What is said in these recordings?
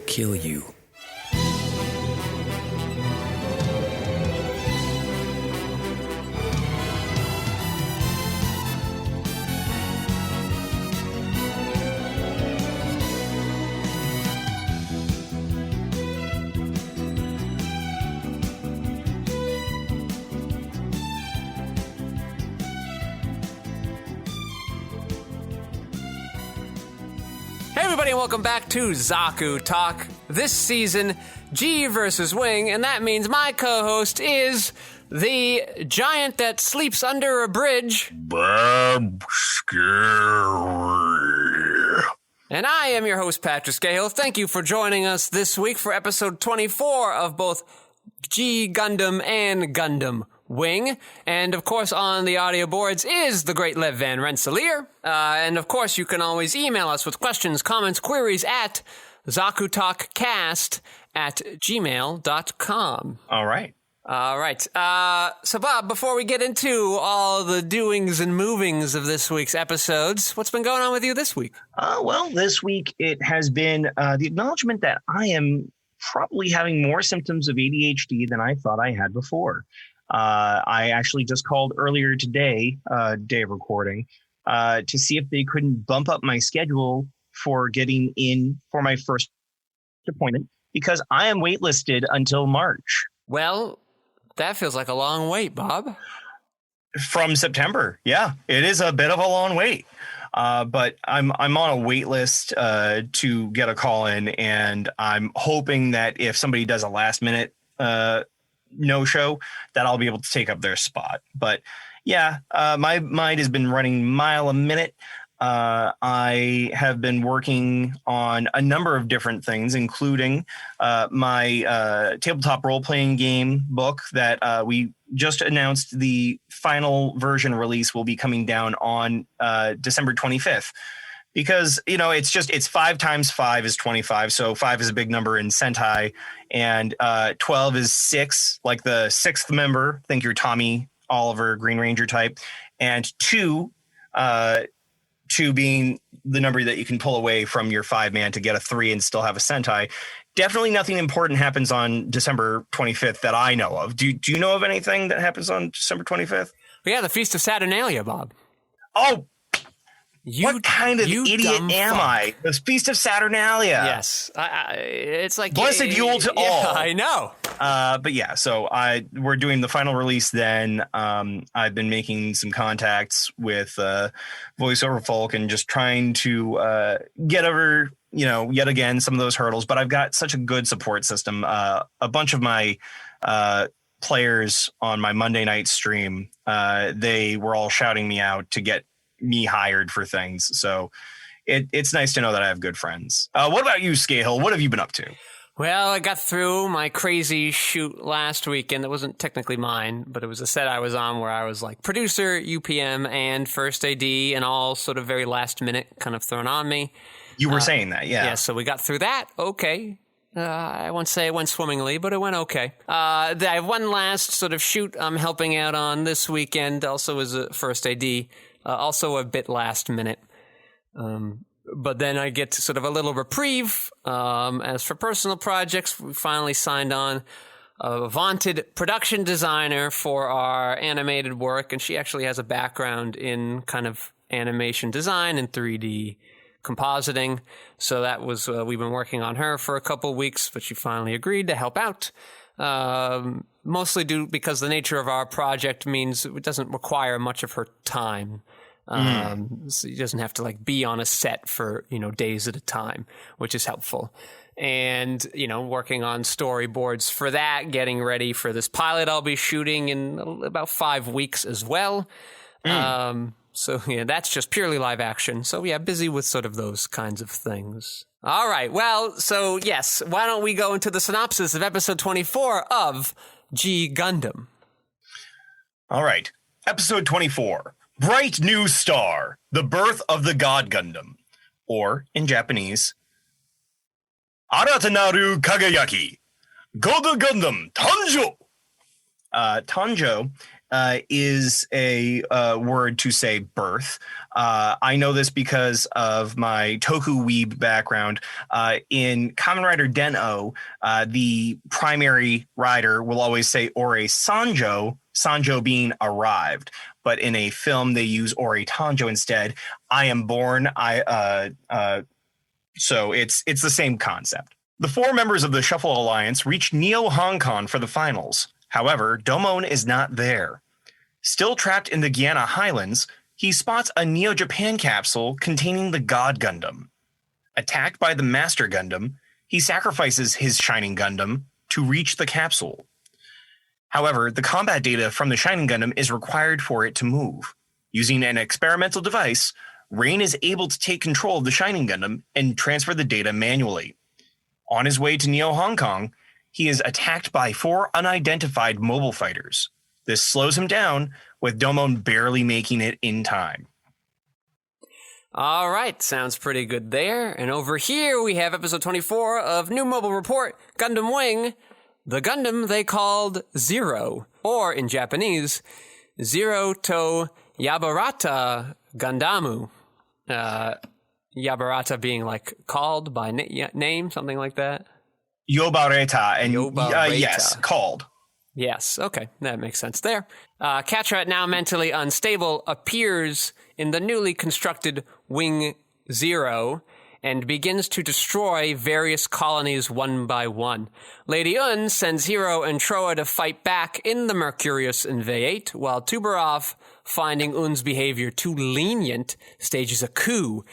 kill you. Everybody, welcome back to Zaku Talk. This season, G versus Wing, and that means my co-host is the giant that sleeps under a bridge. Bob Scary. And I am your host, Patrick Skeyhill. Thank you for joining us this week for episode 24 of both G Gundam and Gundam Wing. And of course, on the audio boards is the great Lev Van Rensselaer. And of course, you can always email us with questions, comments, queries at zakutalkcast@gmail.com. All right. So Bob, before we get into all the doings and movings of this week's episodes, what's been going on with you this week? Well, this week it has been the acknowledgement that I am probably having more symptoms of ADHD than I thought I had before. I actually just called earlier today, day of recording, to see if they couldn't bump up my schedule for getting in for my first appointment because I am waitlisted until March. Well, that feels like a long wait, Bob. From September. Yeah, it is a bit of a long wait. But I'm on a wait list to get a call in, and I'm hoping that if somebody does a last minute no show, that I'll be able to take up their spot. But yeah, my mind has been running mile a minute. I have been working on a number of different things, including my tabletop role-playing game book that we just announced. The final version release will be coming down on December 25th. Because, you know, it's 5 times 5 is 25. So 5 is a big number in Sentai, and 12 is 6, like the sixth member. Think you're Tommy Oliver, Green Ranger type. And 2 being the number that you can pull away from your 5-man to get a 3 and still have a Sentai. Definitely nothing important happens on December 25th that I know of. Do you know of anything that happens on December 25th? Well, yeah, the Feast of Saturnalia, Bob. Oh, what kind of idiot am I? The Feast of Saturnalia. Yes. It's like... Blessed Yule to all. I know. But yeah, so we're doing the final release then. I've been making some contacts with voiceover folk and just trying to get over, yet again, some of those hurdles. But I've got such a good support system. A bunch of my players on my Monday night stream, they were all shouting me out to get me hired for things. So it's nice to know that I have good friends. What about you, Skeyhill? What have you been up to? Well, I got through my crazy shoot last weekend. That wasn't technically mine, but it was a set I was on where I was like producer, UPM, and first AD, and all sort of very last minute kind of thrown on me. You were saying that, yeah. Yeah, so we got through that. Okay. I won't say it went swimmingly, but it went okay. I have one last sort of shoot I'm helping out on this weekend, also as a first AD. Also a bit last minute. But then I get sort of a little reprieve. As for personal projects, we finally signed on a vaunted production designer for our animated work, and she actually has a background in kind of animation design and 3D compositing. So that was, we've been working on her for a couple weeks, but she finally agreed to help out. Mostly because the nature of our project means it doesn't require much of her time. So he doesn't have to like be on a set for, days at a time, which is helpful. And, working on storyboards for that, getting ready for this pilot I'll be shooting in about 5 weeks as well. So yeah, that's just purely live action. So yeah, busy with sort of those kinds of things. All right. Well, so yes, why don't we go into the synopsis of episode 24 of G Gundam? All right. Episode 24. Bright New Star, the birth of the God Gundam, or in Japanese, Aratanaru Kagayaki, God Gundam Tanjo. Tanjo is a word to say birth. I know this because of my Toku weeb background. In Kamen Rider Den-O, the primary rider will always say Ore Sanjo, Sanjo being arrived. But in a film, they use Ore Tanjo instead. I am born. So it's the same concept. The 4 members of the Shuffle Alliance reach Neo Hong Kong for the finals. However, Domon is not there. Still trapped in the Guyana Highlands, he spots a Neo Japan capsule containing the God Gundam. Attacked by the Master Gundam, he sacrifices his Shining Gundam to reach the capsule. However, the combat data from the Shining Gundam is required for it to move. Using an experimental device, Rain is able to take control of the Shining Gundam and transfer the data manually. On his way to Neo Hong Kong, he is attacked by 4 unidentified mobile fighters. This slows him down, with Domon barely making it in time. All right, sounds pretty good there. And over here we have episode 24 of New Mobile Report, Gundam Wing, the Gundam they called Zero, or in Japanese, Zero to Yabarata Gandamu. Yabarata being like called by name, something like that. Yobareta, and yes, called. Yes, okay, that makes sense there. Quatre, now mentally unstable, appears in the newly constructed Wing Zero and begins to destroy various colonies one by one. Lady Un sends Hiro and Troa to fight back in the Mercurius and V8, while Tuberov, finding Un's behavior too lenient, stages a coup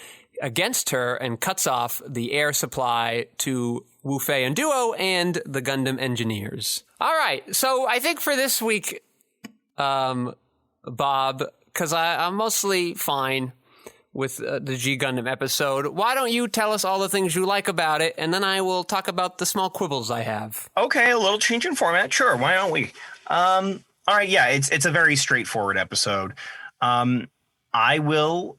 against her and cuts off the air supply to Wu Fei and Duo and the Gundam engineers. All right, so I think for this week, Bob, because I'm mostly fine with the G Gundam episode, why don't you tell us all the things you like about it, and then I will talk about the small quibbles I have. Okay, a little change in format. Sure, why don't we? All right, yeah, it's a very straightforward episode. I will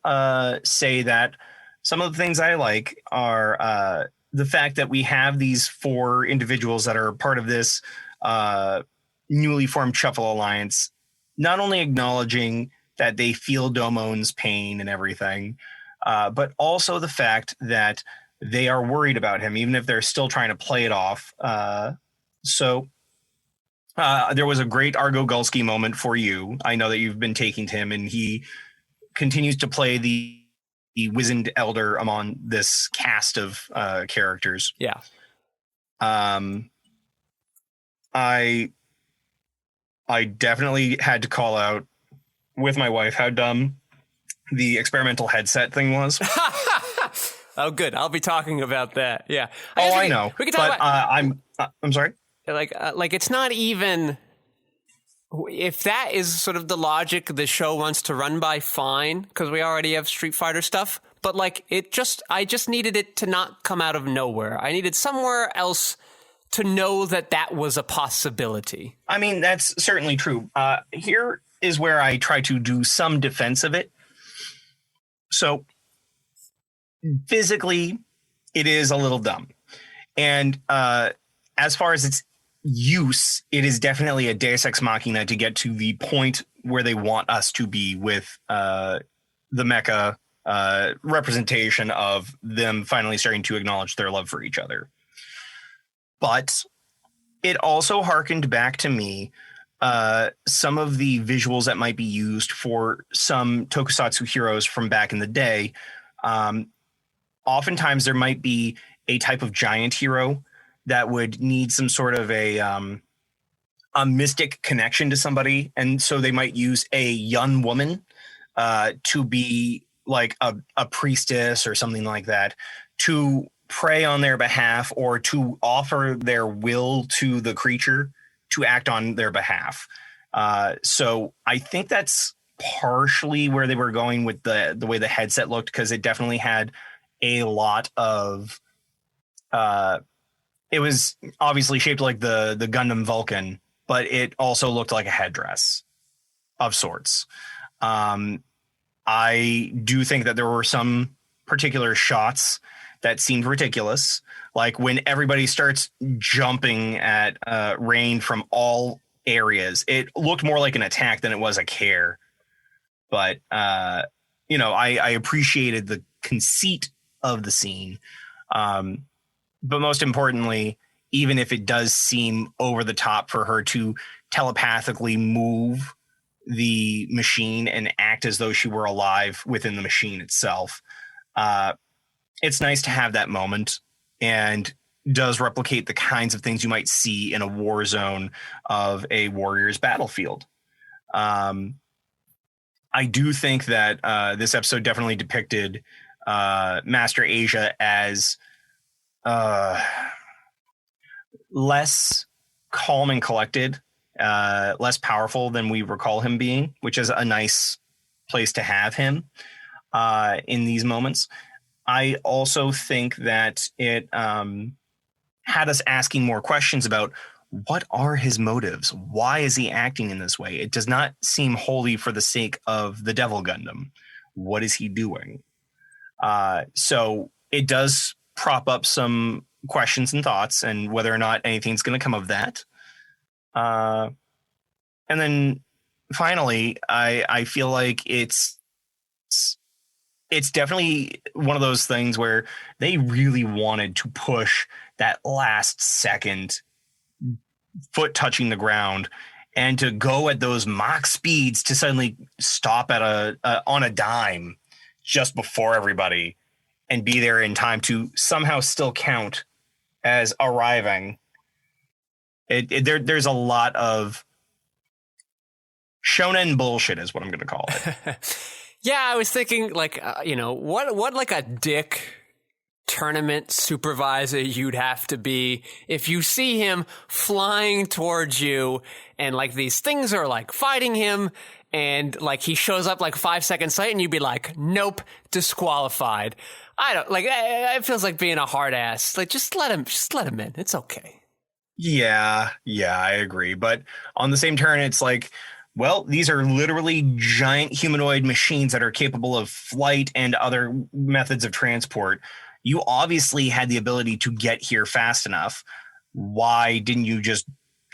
say that some of the things I like are the fact that we have these 4 individuals that are part of this newly formed Shuffle Alliance, not only acknowledging that they feel Domon's pain and everything, but also the fact that they are worried about him, even if they're still trying to play it off. So there was a great Argo Gulski moment for you. I know that you've been taking to him, and he continues to play the wizened elder among this cast of characters. Yeah. I definitely had to call out with my wife how dumb the experimental headset thing was. Oh, good. I'll be talking about that. Yeah. I know. We can talk about. I'm sorry. Like it's not even. If that is sort of the logic the show wants to run by, fine, because we already have Street Fighter stuff. But like I just needed it to not come out of nowhere. I needed somewhere else to know that was a possibility. I mean, that's certainly true. Here is where I try to do some defense of it. So physically, it is a little dumb. And as far as its use, it is definitely a Deus Ex Machina to get to the point where they want us to be with the mecha representation of them finally starting to acknowledge their love for each other. But it also harkened back to me some of the visuals that might be used for some tokusatsu heroes from back in the day. Oftentimes there might be a type of giant hero that would need some sort of a mystic connection to somebody. And so they might use a young woman to be like a priestess or something like that to pray on their behalf or to offer their will to the creature to act on their behalf. So I think that's partially where they were going with the way the headset looked, because it definitely had a lot of it was obviously shaped like the Gundam Vulcan, but it also looked like a headdress of sorts. I do think that there were some particular shots that seemed ridiculous, like when everybody starts jumping at Rain from all areas. It looked more like an attack than it was a care. But, you know, I appreciated the conceit of the scene. But most importantly, even if it does seem over the top for her to telepathically move the machine and act as though she were alive within the machine itself, it's nice to have that moment, and does replicate the kinds of things you might see in a war zone of a warrior's battlefield. I do think that this episode definitely depicted Master Asia as less calm and collected, less powerful than we recall him being, which is a nice place to have him in these moments. I also think that it had us asking more questions about what are his motives? Why is he acting in this way? It does not seem wholly for the sake of the Devil Gundam. What is he doing? So it does prop up some questions and thoughts, and whether or not anything's going to come of that. And then finally, I feel like it's definitely one of those things where they really wanted to push that last second foot touching the ground, and to go at those Mach speeds to suddenly stop at on a dime just before everybody and be there in time to somehow still count as arriving. There's a lot of shonen bullshit is what I'm going to call it. Yeah, I was thinking, like, what like a dick tournament supervisor you'd have to be if you see him flying towards you and like these things are like fighting him and like he shows up like 5 seconds late and you'd be like, nope, disqualified. I don't like, it feels like being a hard ass. Like, just let him in. It's okay. Yeah, I agree. But on the same turn, it's like, well, these are literally giant humanoid machines that are capable of flight and other methods of transport. You obviously had the ability to get here fast enough. Why didn't you just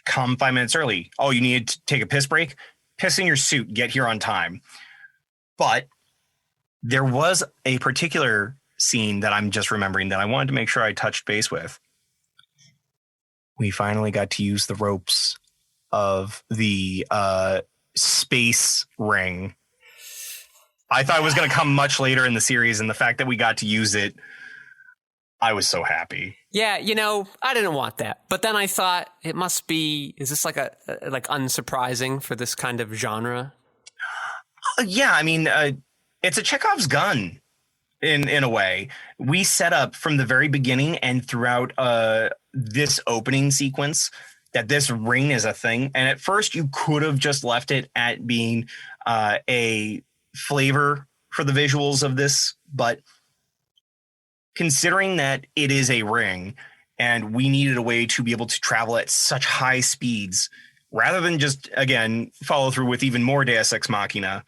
come 5 minutes early? Oh, you needed to take a piss break? Piss in your suit, get here on time. But there was a particular scene that I'm just remembering that I wanted to make sure I touched base with. We finally got to use the ropes of the space ring. I thought it was going to come much later in the series, and the fact that we got to use it, I was so happy. Yeah, I didn't want that. But then I thought it must be, is this like like unsurprising for this kind of genre? Yeah, I mean, it's a Chekhov's gun in a way. We set up from the very beginning and throughout this opening sequence that this ring is a thing. And at first you could have just left it at being a flavor for the visuals of this, but considering that it is a ring and we needed a way to be able to travel at such high speeds, rather than just, again, follow through with even more Deus Ex Machina,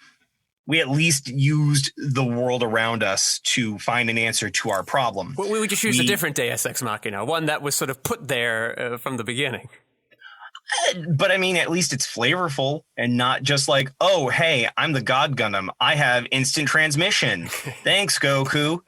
we at least used the world around us to find an answer to our problem. Well, we would just use a different Deus Ex Machina, one that was sort of put there from the beginning. But I mean, at least it's flavorful and not just like, oh, hey, I'm the God Gundam. I have instant transmission. Thanks, Goku.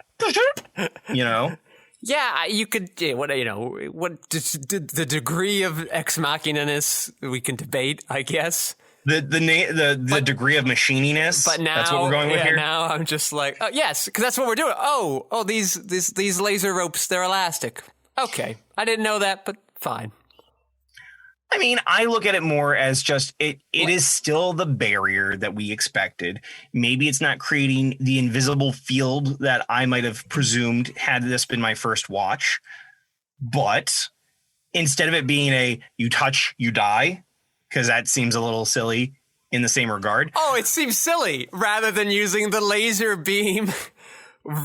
Yeah, you could. Yeah, what the degree of Ex Machina-ness we can debate, I guess. The degree of machininess. But now that's what we're going with here. Now I'm just like, yes, because that's what we're doing. Oh, these laser ropes, they're elastic. Okay, I didn't know that, but fine. I mean, I look at it more as just it is still the barrier that we expected. Maybe it's not creating the invisible field that I might have presumed had this been my first watch. But instead of it being a you touch, you die, because that seems a little silly in the same regard. Oh, it seems silly rather than using the laser beam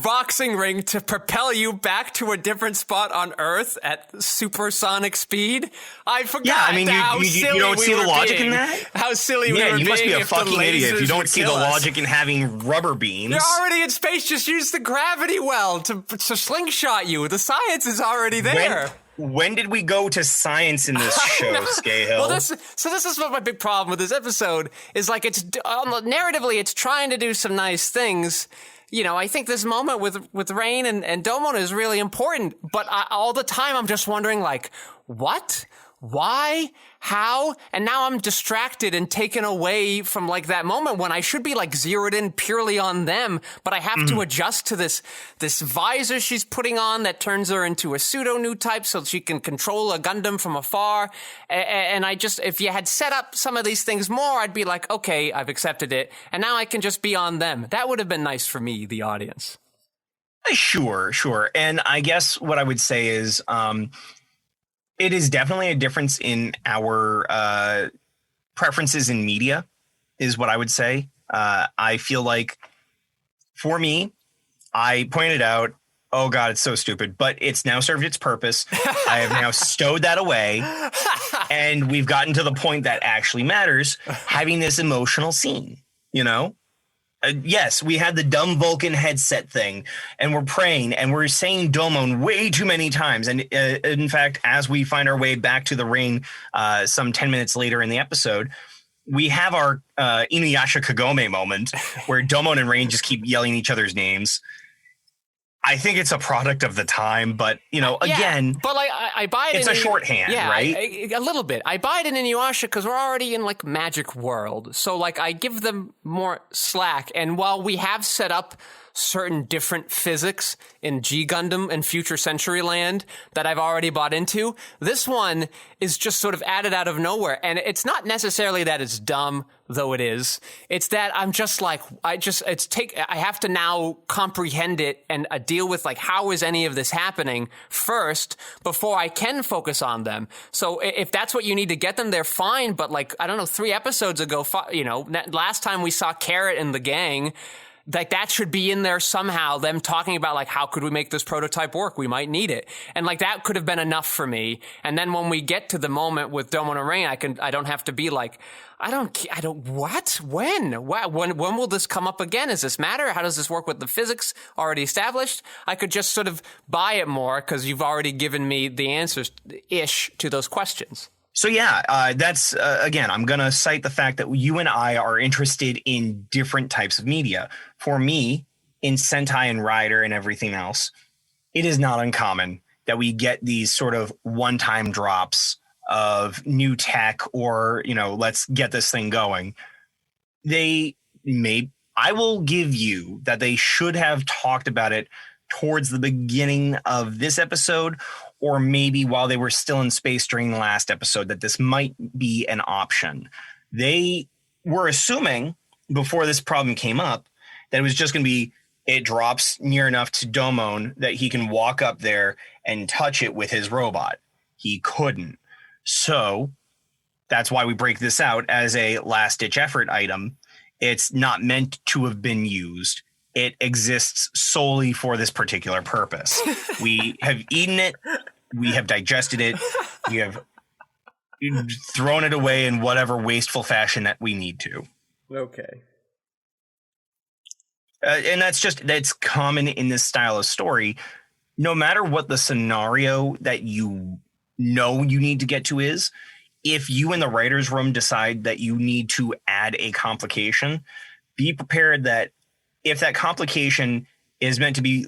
boxing ring to propel you back to a different spot on Earth at supersonic speed. I forgot. Yeah, I mean, you don't see the logic in that? How silly we were being. Yeah, you must be a fucking idiot if you don't see the logic in having rubber beams. You're already in space. Just use the gravity well to slingshot you. The science is already there. When did we go to science in this show, Skeyhill? Well, this is what my big problem with this episode is. Like, it's narratively, it's trying to do some nice things. You know, I think this moment with Rain and Domon is really important, but all the time I'm just wondering, like, what? Why? How? And now I'm distracted and taken away from, like, that moment when I should be, like, zeroed in purely on them, but I have to adjust to this visor she's putting on that turns her into a pseudo-new type so she can control a Gundam from afar. And I just, if you had set up some of these things more, I'd be like, okay, I've accepted it, and now I can just be on them. That would have been nice for me, the audience. Sure. And I guess what I would say is, it is definitely a difference in our preferences in media, is what I would say. I feel like, for me, I pointed out, oh God, it's so stupid, but it's now served its purpose. I have now stowed that away, and we've gotten to the point that actually matters, having this emotional scene, you know? Yes, we had the dumb Vulcan headset thing, and we're praying, and we're saying Domon way too many times. And in fact, as we find our way back to the Rain some 10 minutes later in the episode, we have our Inuyasha Kagome moment where Domon and Rain just keep yelling each other's names. I think it's a product of the time, but, you know, again, but like I buy it. It's a shorthand, right? A little bit. I buy it in Inuyasha because we're already in, like, magic world. So, like, I give them more slack. And while we have set up certain different physics in G Gundam and Future Century Land that I've already bought into, this one is just sort of added out of nowhere. And it's not necessarily that it's dumb, though it is. It's that I'm just like, I have to now comprehend it and deal with, like, how is any of this happening first before I can focus on them. So if that's what you need to get them there, fine. But, like, I don't know, 3 episodes ago, you know, last time we saw Quatre and the gang, like, that should be in there somehow, them talking about, like, how could we make this prototype work? We might need it. And, like, that could have been enough for me. And then when we get to the moment with Domon and Rain, I don't have to be like, what? When will this come up again? Does this matter? How does this work with the physics already established? I could just sort of buy it more because you've already given me the answers-ish to those questions. So, yeah, that's, again, I'm going to cite the fact that you and I are interested in different types of media. For me, in Sentai and Rider and everything else, it is not uncommon that we get these sort of one-time drops of new tech or, you know, let's get this thing going. I will give you that they should have talked about it towards the beginning of this episode, or maybe while they were still in space during the last episode, that this might be an option. They were assuming before this problem came up that it was just going to be, it drops near enough to Domon that he can walk up there and touch it with his robot. He couldn't. So that's why we break this out as a last-ditch effort item. It's not meant to have been used. It exists solely for this particular purpose. We have eaten it. We have digested it. We have thrown it away in whatever wasteful fashion that we need to. Okay. And that's common in this style of story. No matter what the scenario that you know you need to get to is, if you in the writer's room decide that you need to add a complication, be prepared that if that complication is meant to be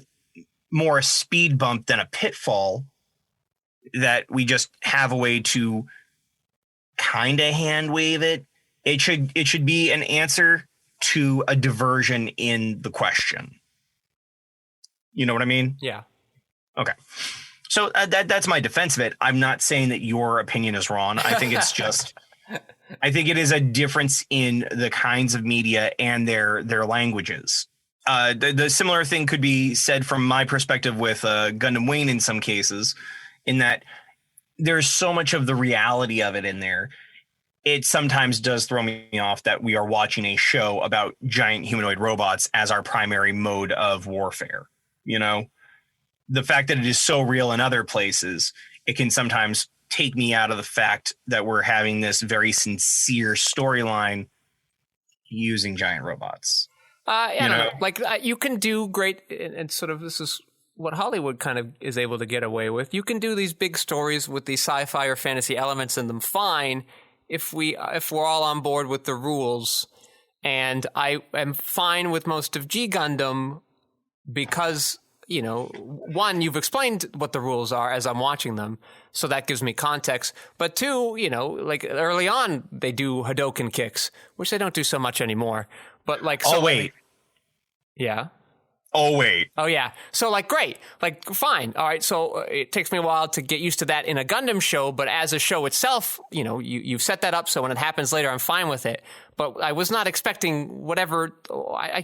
more a speed bump than a pitfall, that we just have a way to kind of hand wave it. It should be an answer to a diversion in the question. You know what I mean? Yeah. Okay. So that's my defense of it. I'm not saying that your opinion is wrong. I think it's just, I think it is a difference in the kinds of media and their languages. The similar thing could be said from my perspective with Gundam Wing in some cases, in that there's so much of the reality of it in there. It sometimes does throw me off that we are watching a show about giant humanoid robots as our primary mode of warfare. You know, the fact that it is so real in other places, it can sometimes take me out of the fact that we're having this very sincere storyline using giant robots. I don't know. Like, you can do great, and sort of this is what Hollywood kind of is able to get away with. You can do these big stories with these sci-fi or fantasy elements in them fine if we're all on board with the rules. And I am fine with most of G Gundam because, you know, one, you've explained what the rules are as I'm watching them, so that gives me context. But two, you know, like early on they do Hadoken kicks, which they don't do so much anymore. But like, so yeah. Oh, wait. Oh, yeah. So, like, great. Like, fine. All right. So it takes me a while to get used to that in a Gundam show, but as a show itself, you know, you've set that up so when it happens later, I'm fine with it. But I was not expecting whatever. I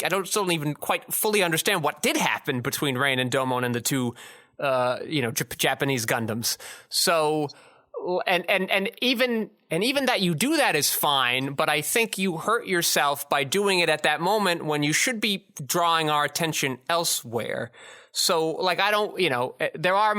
don't even quite fully understand what did happen between Rain and Domon and the two, Japanese Gundams. So, and even that you do that is fine, but I think you hurt yourself by doing it at that moment when you should be drawing our attention elsewhere. So, like, I don't, there are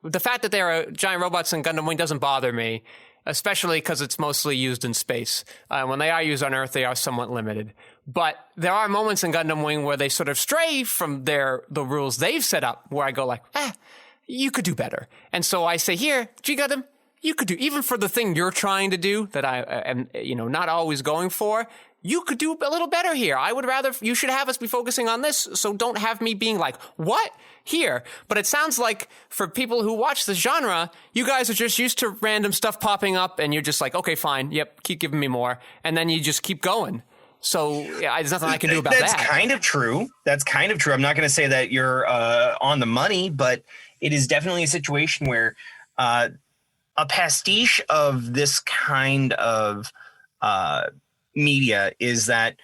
the fact that there are giant robots in Gundam Wing doesn't bother me, especially because it's mostly used in space. When they are used on Earth, they are somewhat limited. But there are moments in Gundam Wing where they sort of stray from the rules they've set up, where I go like, you could do better. And so I say, here, G Gundam, you could do, even for the thing you're trying to do that I am, not always going for, you could do a little better here. I would rather, you should have us be focusing on this, so don't have me being like, what? Here. But it sounds like for people who watch the genre, you guys are just used to random stuff popping up and you're just like, okay, fine. Yep. Keep giving me more. And then you just keep going. So yeah, there's nothing I can do about that. That's kind of true. I'm not going to say that you're on the money, but it is definitely a situation where a pastiche of this kind of media is that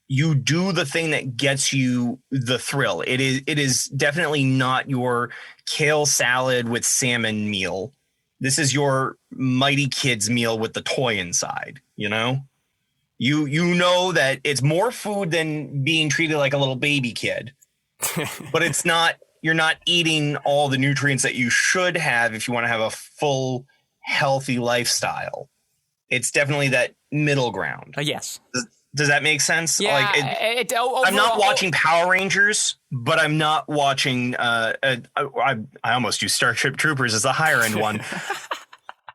you do the thing that gets you the thrill. It is definitely not your kale salad with salmon meal. This is your Mighty Kids meal with the toy inside, you know? You know that it's more food than being treated like a little baby kid. But it's not, you're not eating all the nutrients that you should have if you want to have a full healthy lifestyle. It's definitely that middle ground. Yes. Does that make sense? Yeah, like I'm not watching Power Rangers, but I'm not watching. I almost use Starship Troopers as a higher end one.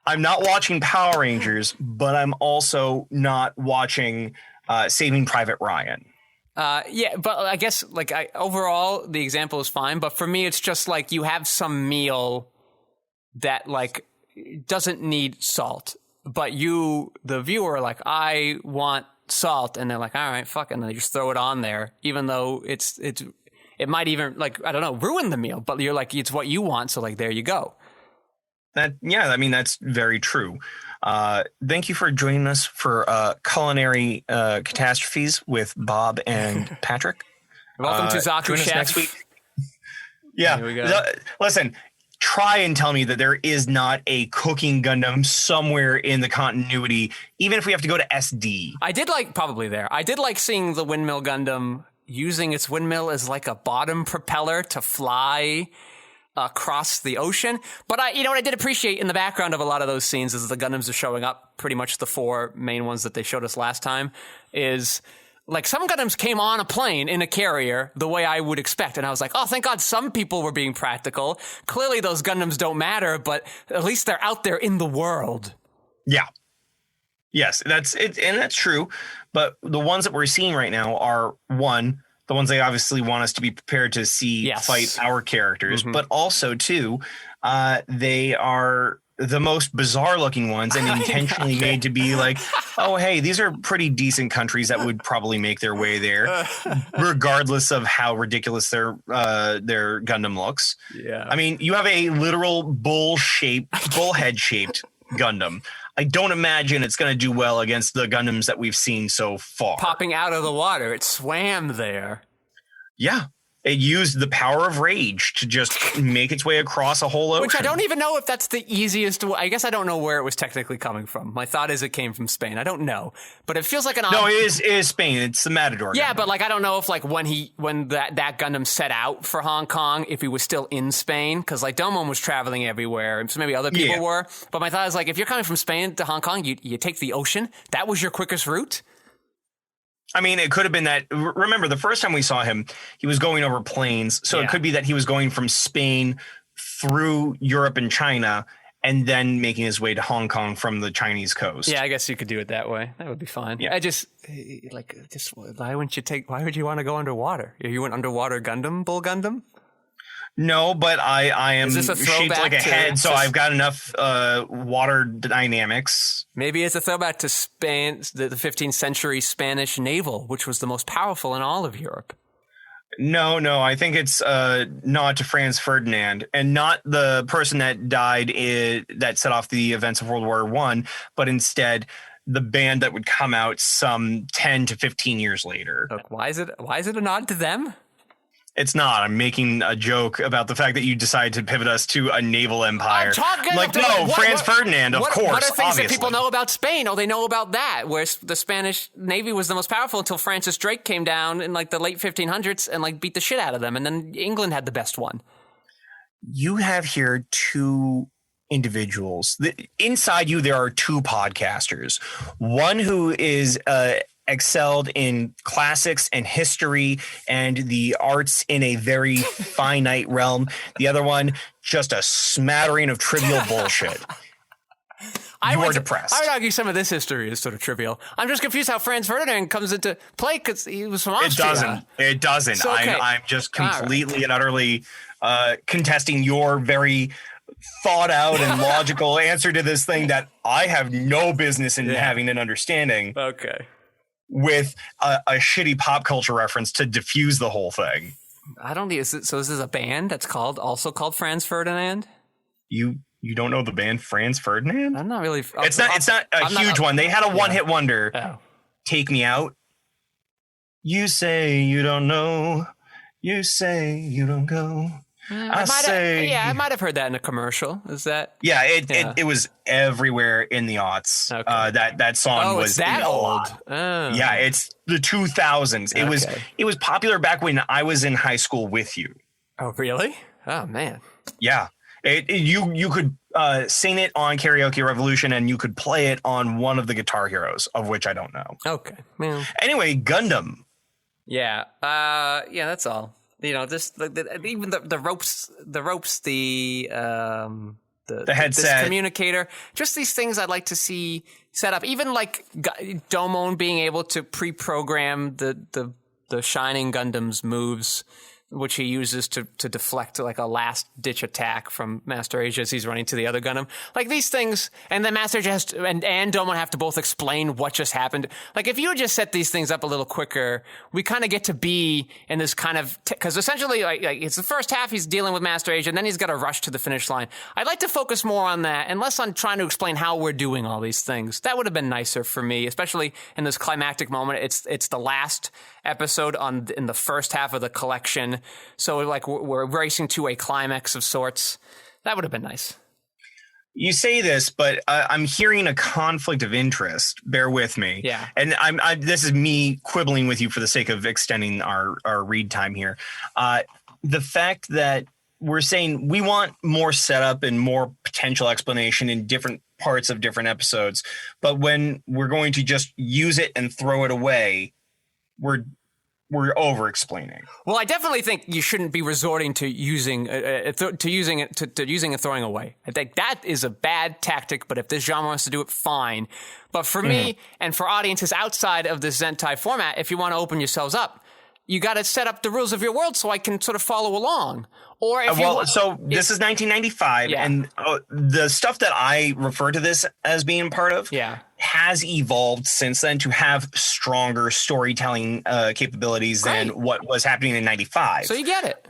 I'm not watching Power Rangers, but I'm also not watching Saving Private Ryan. Yeah, but I guess overall the example is fine. But for me, it's just like you have some meal that like doesn't need salt, but you, the viewer, are like, I want salt, and they're like, all right, fuck it, and they just throw it on there, even though it might even, like, I don't know, ruin the meal, but you're like, it's what you want, so like there you go. That's very true. Thank you for joining us for culinary catastrophes with Bob and Patrick. Welcome to Zaku Chef. Next week. Yeah, here we go. Listen. Try and tell me that there is not a cooking Gundam somewhere in the continuity, even if we have to go to SD. I did like seeing the windmill Gundam using its windmill as like a bottom propeller to fly across the ocean. But what I did appreciate in the background of a lot of those scenes is the Gundams are showing up, pretty much the four main ones that they showed us last time, is like some Gundams came on a plane in a carrier the way I would expect. And I was like, oh, thank God some people were being practical. Clearly those Gundams don't matter, but at least they're out there in the world. Yeah. Yes, that's it. And that's true. But the ones that we're seeing right now are, one, the ones they obviously want us to be prepared to see fight our characters. Mm-hmm. But also, two, they are the most bizarre looking ones and intentionally made to be like, oh, hey, these are pretty decent countries that would probably make their way there, regardless of how ridiculous their Gundam looks. Yeah. I mean, you have a literal bullhead shaped Gundam. I don't imagine it's going to do well against the Gundams that we've seen so far. Popping out of the water. It swam there. Yeah. It used the power of rage to just make its way across a whole ocean. Which I don't even know if that's the easiest. I guess I don't know where it was technically coming from. My thought is it came from Spain. I don't know, but it feels like an. No, it is Spain. It's the Matador. Yeah, Gundam. But like I don't know if like when that Gundam set out for Hong Kong, if he was still in Spain, because like Domon was traveling everywhere, so maybe other people were. But my thought is like if you're coming from Spain to Hong Kong, you take the ocean. That was your quickest route. I mean, it could have been that. Remember, the first time we saw him, he was going over planes. So it could be that he was going from Spain through Europe and China and then making his way to Hong Kong from the Chinese coast. Yeah, I guess you could do it that way. That would be fine. Yeah. I just why would you want to go underwater? You went underwater Gundam, Bull Gundam? No, but I am Is this a shaped like a head, so I've got enough water dynamics. Maybe it's a throwback to Spain, the 15th century Spanish naval, which was the most powerful in all of Europe. No, I think it's nod to Franz Ferdinand, and not the person that died that set off the events of World War I, but instead the band that would come out some 10 to 15 years later. Look, why is it a nod to them? It's not. I'm making a joke about the fact that you decided to pivot us to a naval empire. Franz Ferdinand, of course. What are things obviously that people know about Spain? Oh, they know about that, where the Spanish Navy was the most powerful until Francis Drake came down in like the late 1500s and like beat the shit out of them, and then England had the best one. You have here two individuals. Inside you, there are two podcasters. One who is excelled in classics and history and the arts in a very finite realm. The other one, just a smattering of trivial bullshit. You are depressed. I would argue some of this history is sort of trivial. I'm just confused how Franz Ferdinand comes into play because he was from Austria. It doesn't. So, okay. I'm just completely and utterly contesting your very thought out and logical answer to this thing that I have no business in having an understanding. Okay. With a shitty pop culture reference to diffuse the whole thing. I don't need. So this is a band that's also called Franz Ferdinand. You don't know the band Franz Ferdinand? I'm not really. It's not a huge one. They had a one-hit wonder. Oh. Take Me Out. You say you don't know. You say you don't go. I might have heard that in a commercial. Is that? Yeah, it was everywhere in the aughts. Okay. That song was it's that old. Oh. Yeah, it's the 2000s. It was popular back when I was in high school with you. Oh, really? Oh man. Yeah, you could sing it on Karaoke Revolution, and you could play it on one of the Guitar Heroes, of which I don't know. Okay. Well. Anyway, Gundam. Yeah. Yeah. That's all. You know, even the ropes, the headset, this communicator, just these things I'd like to see set up. Even like Domon being able to pre-program the Shining Gundam's moves, which he uses to deflect like a last ditch attack from Master Asia as he's running to the other Gundam. Like these things, and then Master Asia has to, and Domon have to both explain what just happened. Like if you would just set these things up a little quicker, we kind of get to be in this kind of, because essentially like it's the first half he's dealing with Master Asia, and then he's got to rush to the finish line. I'd like to focus more on that, and less on trying to explain how we're doing all these things. That would have been nicer for me, especially in this climactic moment. It's the last episode in the first half of the collection. So like we're racing to a climax of sorts. That would have been nice. You say this, but I'm hearing a conflict of interest. Bear with me. Yeah. And this is me quibbling with you for the sake of extending our read time here. The fact that we're saying we want more setup and more potential explanation in different parts of different episodes, but when we're going to just use it and throw it away, we're over explaining. Well, I definitely think you shouldn't be resorting to using and throwing away. I think that is a bad tactic, but if this genre wants to do it, fine. But for me and for audiences outside of this Zentai format, if you want to open yourselves up, you got to set up the rules of your world so I can sort of follow along. Or if this is 1995, and the stuff that I refer to this as being part of has evolved since then to have stronger storytelling capabilities than what was happening in 95. So you get it.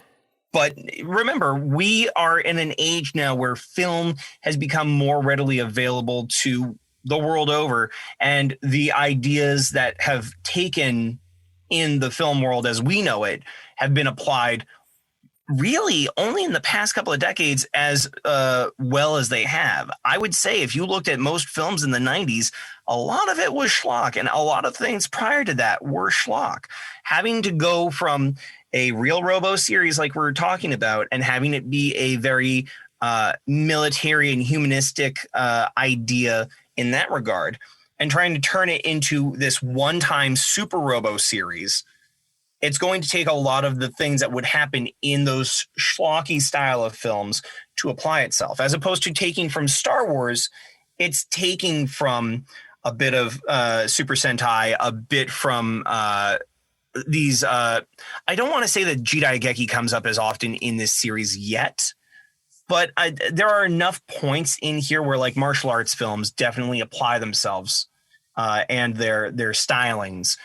But remember, we are in an age now where film has become more readily available to the world over, and the ideas that have taken in the film world as we know it have been applied really only in the past couple of decades as well as they have. I would say if you looked at most films in the 90s, a lot of it was schlock, and a lot of things prior to that were schlock. Having to go from a real Robo series like we're talking about and having it be a very military and humanistic idea in that regard and trying to turn it into this one-time Super Robo series, it's going to take a lot of the things that would happen in those schlocky style of films to apply itself. As opposed to taking from Star Wars, it's taking from a bit of Super Sentai, a bit from these. I don't want to say that Jidaigeki comes up as often in this series yet, but there are enough points in here where like martial arts films definitely apply themselves and their stylings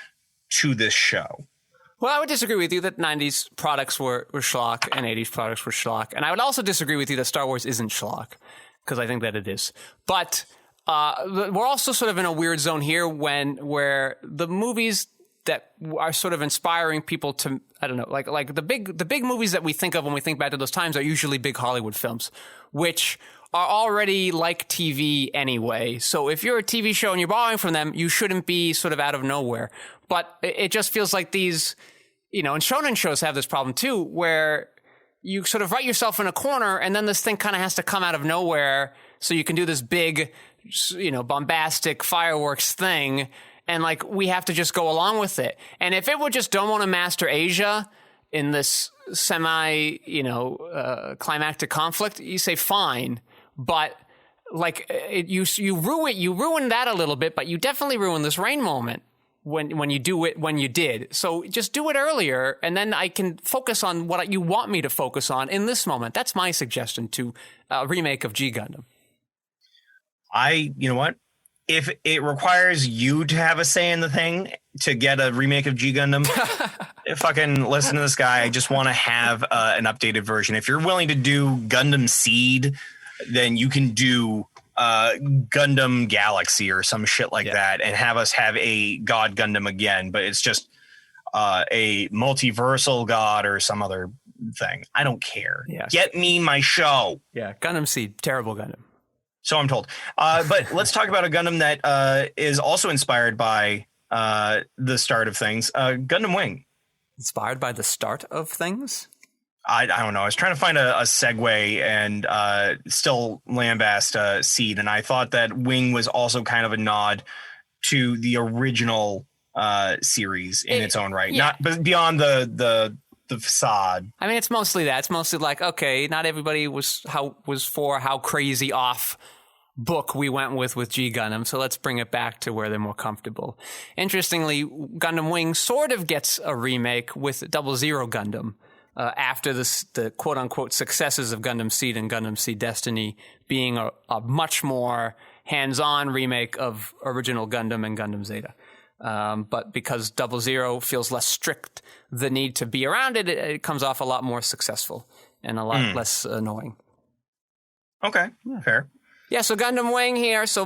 to this show. Well, I would disagree with you that 90s products were schlock and 80s products were schlock. And I would also disagree with you that Star Wars isn't schlock, because I think that it is. But we're also sort of in a weird zone here where the movies that are sort of inspiring people to, I don't know, like the big movies that we think of when we think back to those times are usually big Hollywood films, which are already like TV anyway. So if you're a TV show and you're borrowing from them, you shouldn't be sort of out of nowhere. But it just feels like these, and shonen shows have this problem too, where you sort of write yourself in a corner and then this thing kind of has to come out of nowhere so you can do this big, bombastic fireworks thing. And like, we have to just go along with it. And if it would just don't want to master Asia in this climactic conflict, you say fine. But like you ruin that a little bit, but you definitely ruin this rain moment when you do it when you did. So just do it earlier, and then I can focus on what you want me to focus on in this moment. That's my suggestion to a remake of G Gundam. You know what? If it requires you to have a say in the thing to get a remake of G Gundam, fucking listen to this guy. I just want to have an updated version. If you're willing to do Gundam Seed, then you can do Gundam Galaxy or some shit like that and have us have a God Gundam again. But it's just a multiversal god or some other thing. I don't care. Yeah. Get me my show. Yeah, Gundam Seed, terrible Gundam. So I'm told. But let's talk about a Gundam that is also inspired by the start of things. Gundam Wing. Inspired by the start of things? I don't know. I was trying to find a segue and still lambast Seed. And I thought that Wing was also kind of a nod to the original series in its own right. Yeah. Not beyond the facade. I mean, it's mostly that. It's mostly like, okay, not everybody was for how crazy off book we went with G Gundam, so let's bring it back to where they're more comfortable. Interestingly, Gundam Wing sort of gets a remake with 00 Gundam after the quote-unquote successes of Gundam Seed and Gundam Seed Destiny being a much more hands-on remake of original Gundam and Gundam Zeta. But because 00 feels less strict, the need to be around it comes off a lot more successful and a lot less annoying. Okay, fair. Yeah, so Gundam Wing here. So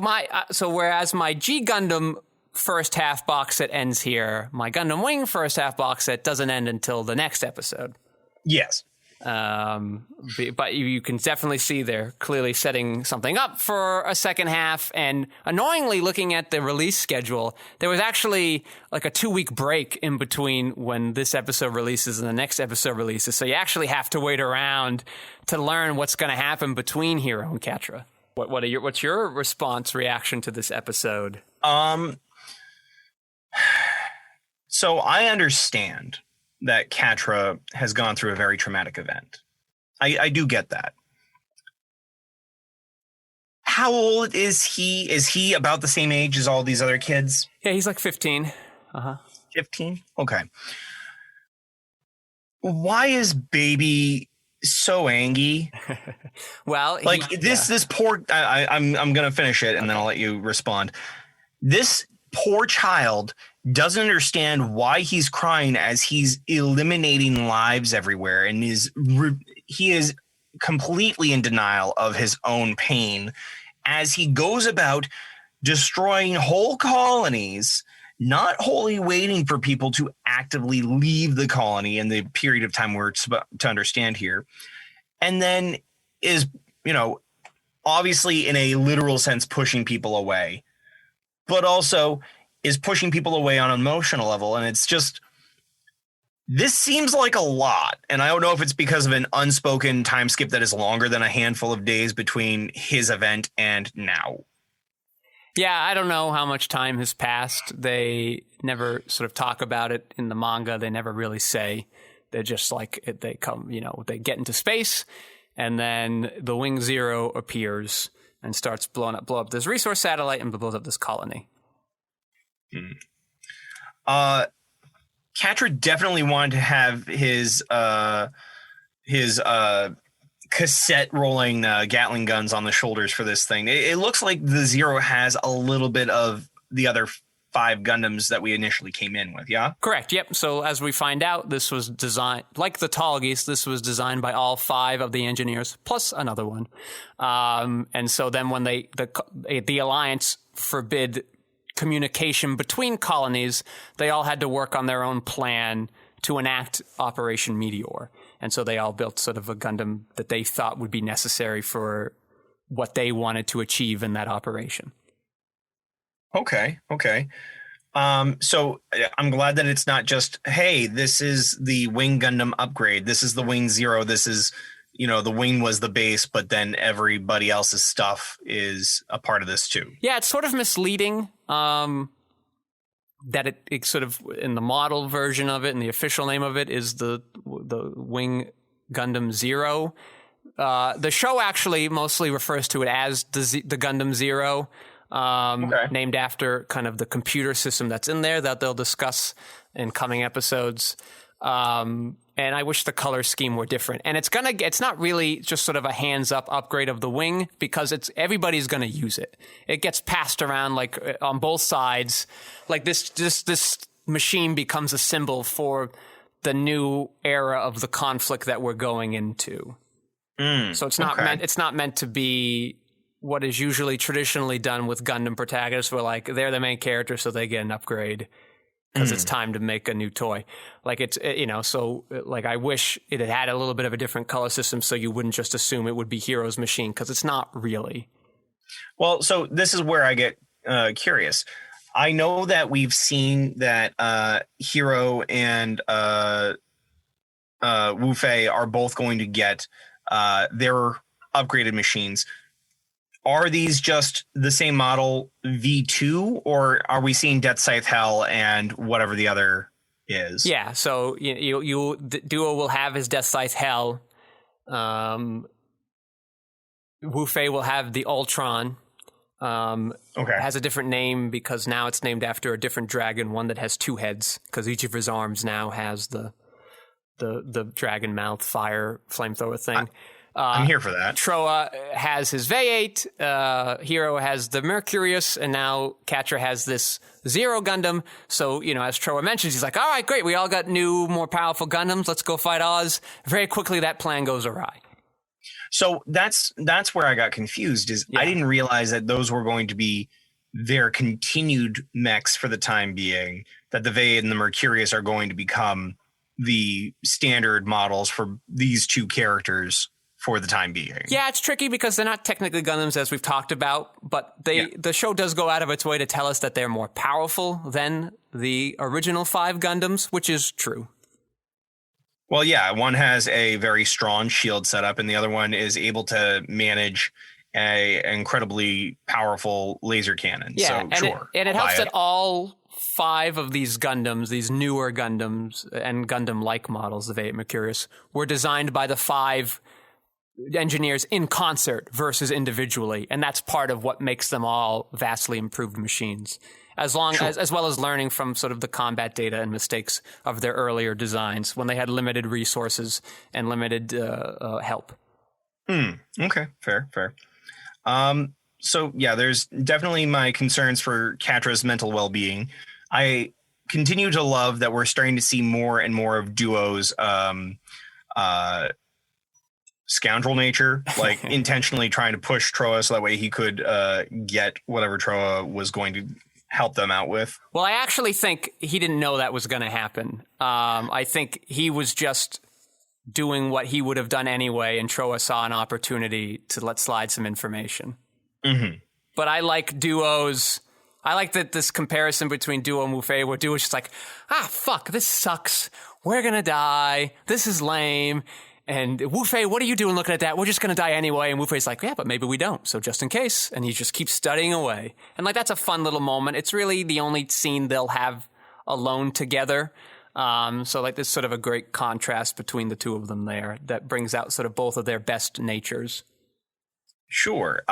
whereas my G Gundam first half box set ends here, my Gundam Wing first half box set doesn't end until the next episode. Yes. But you can definitely see they're clearly setting something up for a second half. And annoyingly, looking at the release schedule, there was actually like a 2-week break in between when this episode releases and the next episode releases. So you actually have to wait around to learn what's going to happen between Hero and Quatre. What's your reaction to this episode? So I understand that Quatre has gone through a very traumatic event. I do get that. How old is he? Is he about the same age as all these other kids? Yeah, he's like 15. 15? Okay. Why is baby so angry? Well, this poor. I'm gonna finish it and then I'll let you respond. This poor child doesn't understand why he's crying as he's eliminating lives everywhere, and he is completely in denial of his own pain as he goes about destroying whole colonies, not wholly waiting for people to actively leave the colony in the period of time we're to understand here, and then is, obviously in a literal sense pushing people away, but also is pushing people away on an emotional level. And it's just, this seems like a lot. And I don't know if it's because of an unspoken time skip that is longer than a handful of days between his event and now. Yeah, I don't know how much time has passed. They never sort of talk about it in the manga. They never really say. They're just like, they come, they get into space, and then the Wing Zero appears and starts blow up this resource satellite and blows up this colony. Quatre definitely wanted to have his cassette rolling Gatling guns on the shoulders for this thing. It looks like the Zero has a little bit of the other 5 Gundams that we initially came in with, yeah? Correct, yep. So as we find out, this was designed, like the Tallgeese, this was designed by all 5 of the engineers, plus another one. And so then when the Alliance forbid communication between colonies, they all had to work on their own plan to enact Operation Meteor. And so they all built sort of a Gundam that they thought would be necessary for what they wanted to achieve in that operation. Okay. So I'm glad that it's not just, hey, this is the Wing Gundam upgrade. This is the Wing Zero. This is, the Wing was the base, but then everybody else's stuff is a part of this too. Yeah, it's sort of misleading that it sort of, in the model version of it and the official name of it is the Wing Gundam Zero. The show actually mostly refers to it as the Gundam Zero. Named after kind of the computer system that's in there that they'll discuss in coming episodes. And I wish the color scheme were different. And it's not really just sort of a hands up upgrade of the Wing, because everybody's going to use it. It gets passed around like on both sides. Like this machine becomes a symbol for the new era of the conflict that we're going into. So it's not meant to be what is usually traditionally done with Gundam protagonists, where like they're the main character, so they get an upgrade because it's time to make a new toy. Like so like I wish it had a little bit of a different color system, so you wouldn't just assume it would be Hero's machine, because it's not really. Well, so this is where I get curious. I know that we've seen that Hero and Wu Fei are both going to get their upgraded machines. Are these just the same model V2, or are we seeing Death Scythe Hell and whatever the other is? Yeah, so the Duo will have his Death Scythe Hell. Wu Fei will have the Ultron. Has a different name because now it's named after a different dragon, one that has 2 heads, because each of his arms now has the dragon mouth fire flamethrower thing. I'm here for that. Troa has his V8, Hero has the Mercurius, and now Quatre has this Zero Gundam. So, as Troa mentions, he's like, all right, great, we all got new, more powerful Gundams, let's go fight Oz. Very quickly, that plan goes awry. So that's where I got confused, I didn't realize that those were going to be their continued mechs for the time being, that the V8 and the Mercurius are going to become the standard models for these 2 characters for the time being. Yeah, it's tricky because they're not technically Gundams, as we've talked about, but the show does go out of its way to tell us that they're more powerful than the original 5 Gundams, which is true. Well, yeah, one has a very strong shield setup, and the other one is able to manage an incredibly powerful laser cannon. Yeah, so sure. And it helps that all 5 of these Gundams, these newer Gundams and Gundam-like models of V8 Mercurius, were designed by the 5 engineers in concert versus individually, and that's part of what makes them all vastly improved machines, as well as learning from sort of the combat data and mistakes of their earlier designs when they had limited resources and limited help. Okay, fair. So yeah, there's definitely my concerns for Quatre's mental well-being. I continue to love that we're starting to see more and more of Duo's scoundrel nature, like intentionally trying to push Troa so that way he could get whatever Troa was going to help them out with. Well, I actually think he didn't know that was going to happen. I think he was just doing what he would have done anyway, and Troa saw an opportunity to let slide some information. Mm-hmm. But I like Duo's... I like that this comparison between Duo and Wu Fei, where Duo's just like, fuck, this sucks. We're going to die. This is lame. And Wu Fei, what are you doing looking at that? We're just going to die anyway. And Wu Fei's like, yeah, but maybe we don't. So just in case. And he just keeps studying away. And like, that's a fun little moment. It's really the only scene they'll have alone together. So like there's sort of a great contrast between the two of them there that brings out sort of both of their best natures. Sure.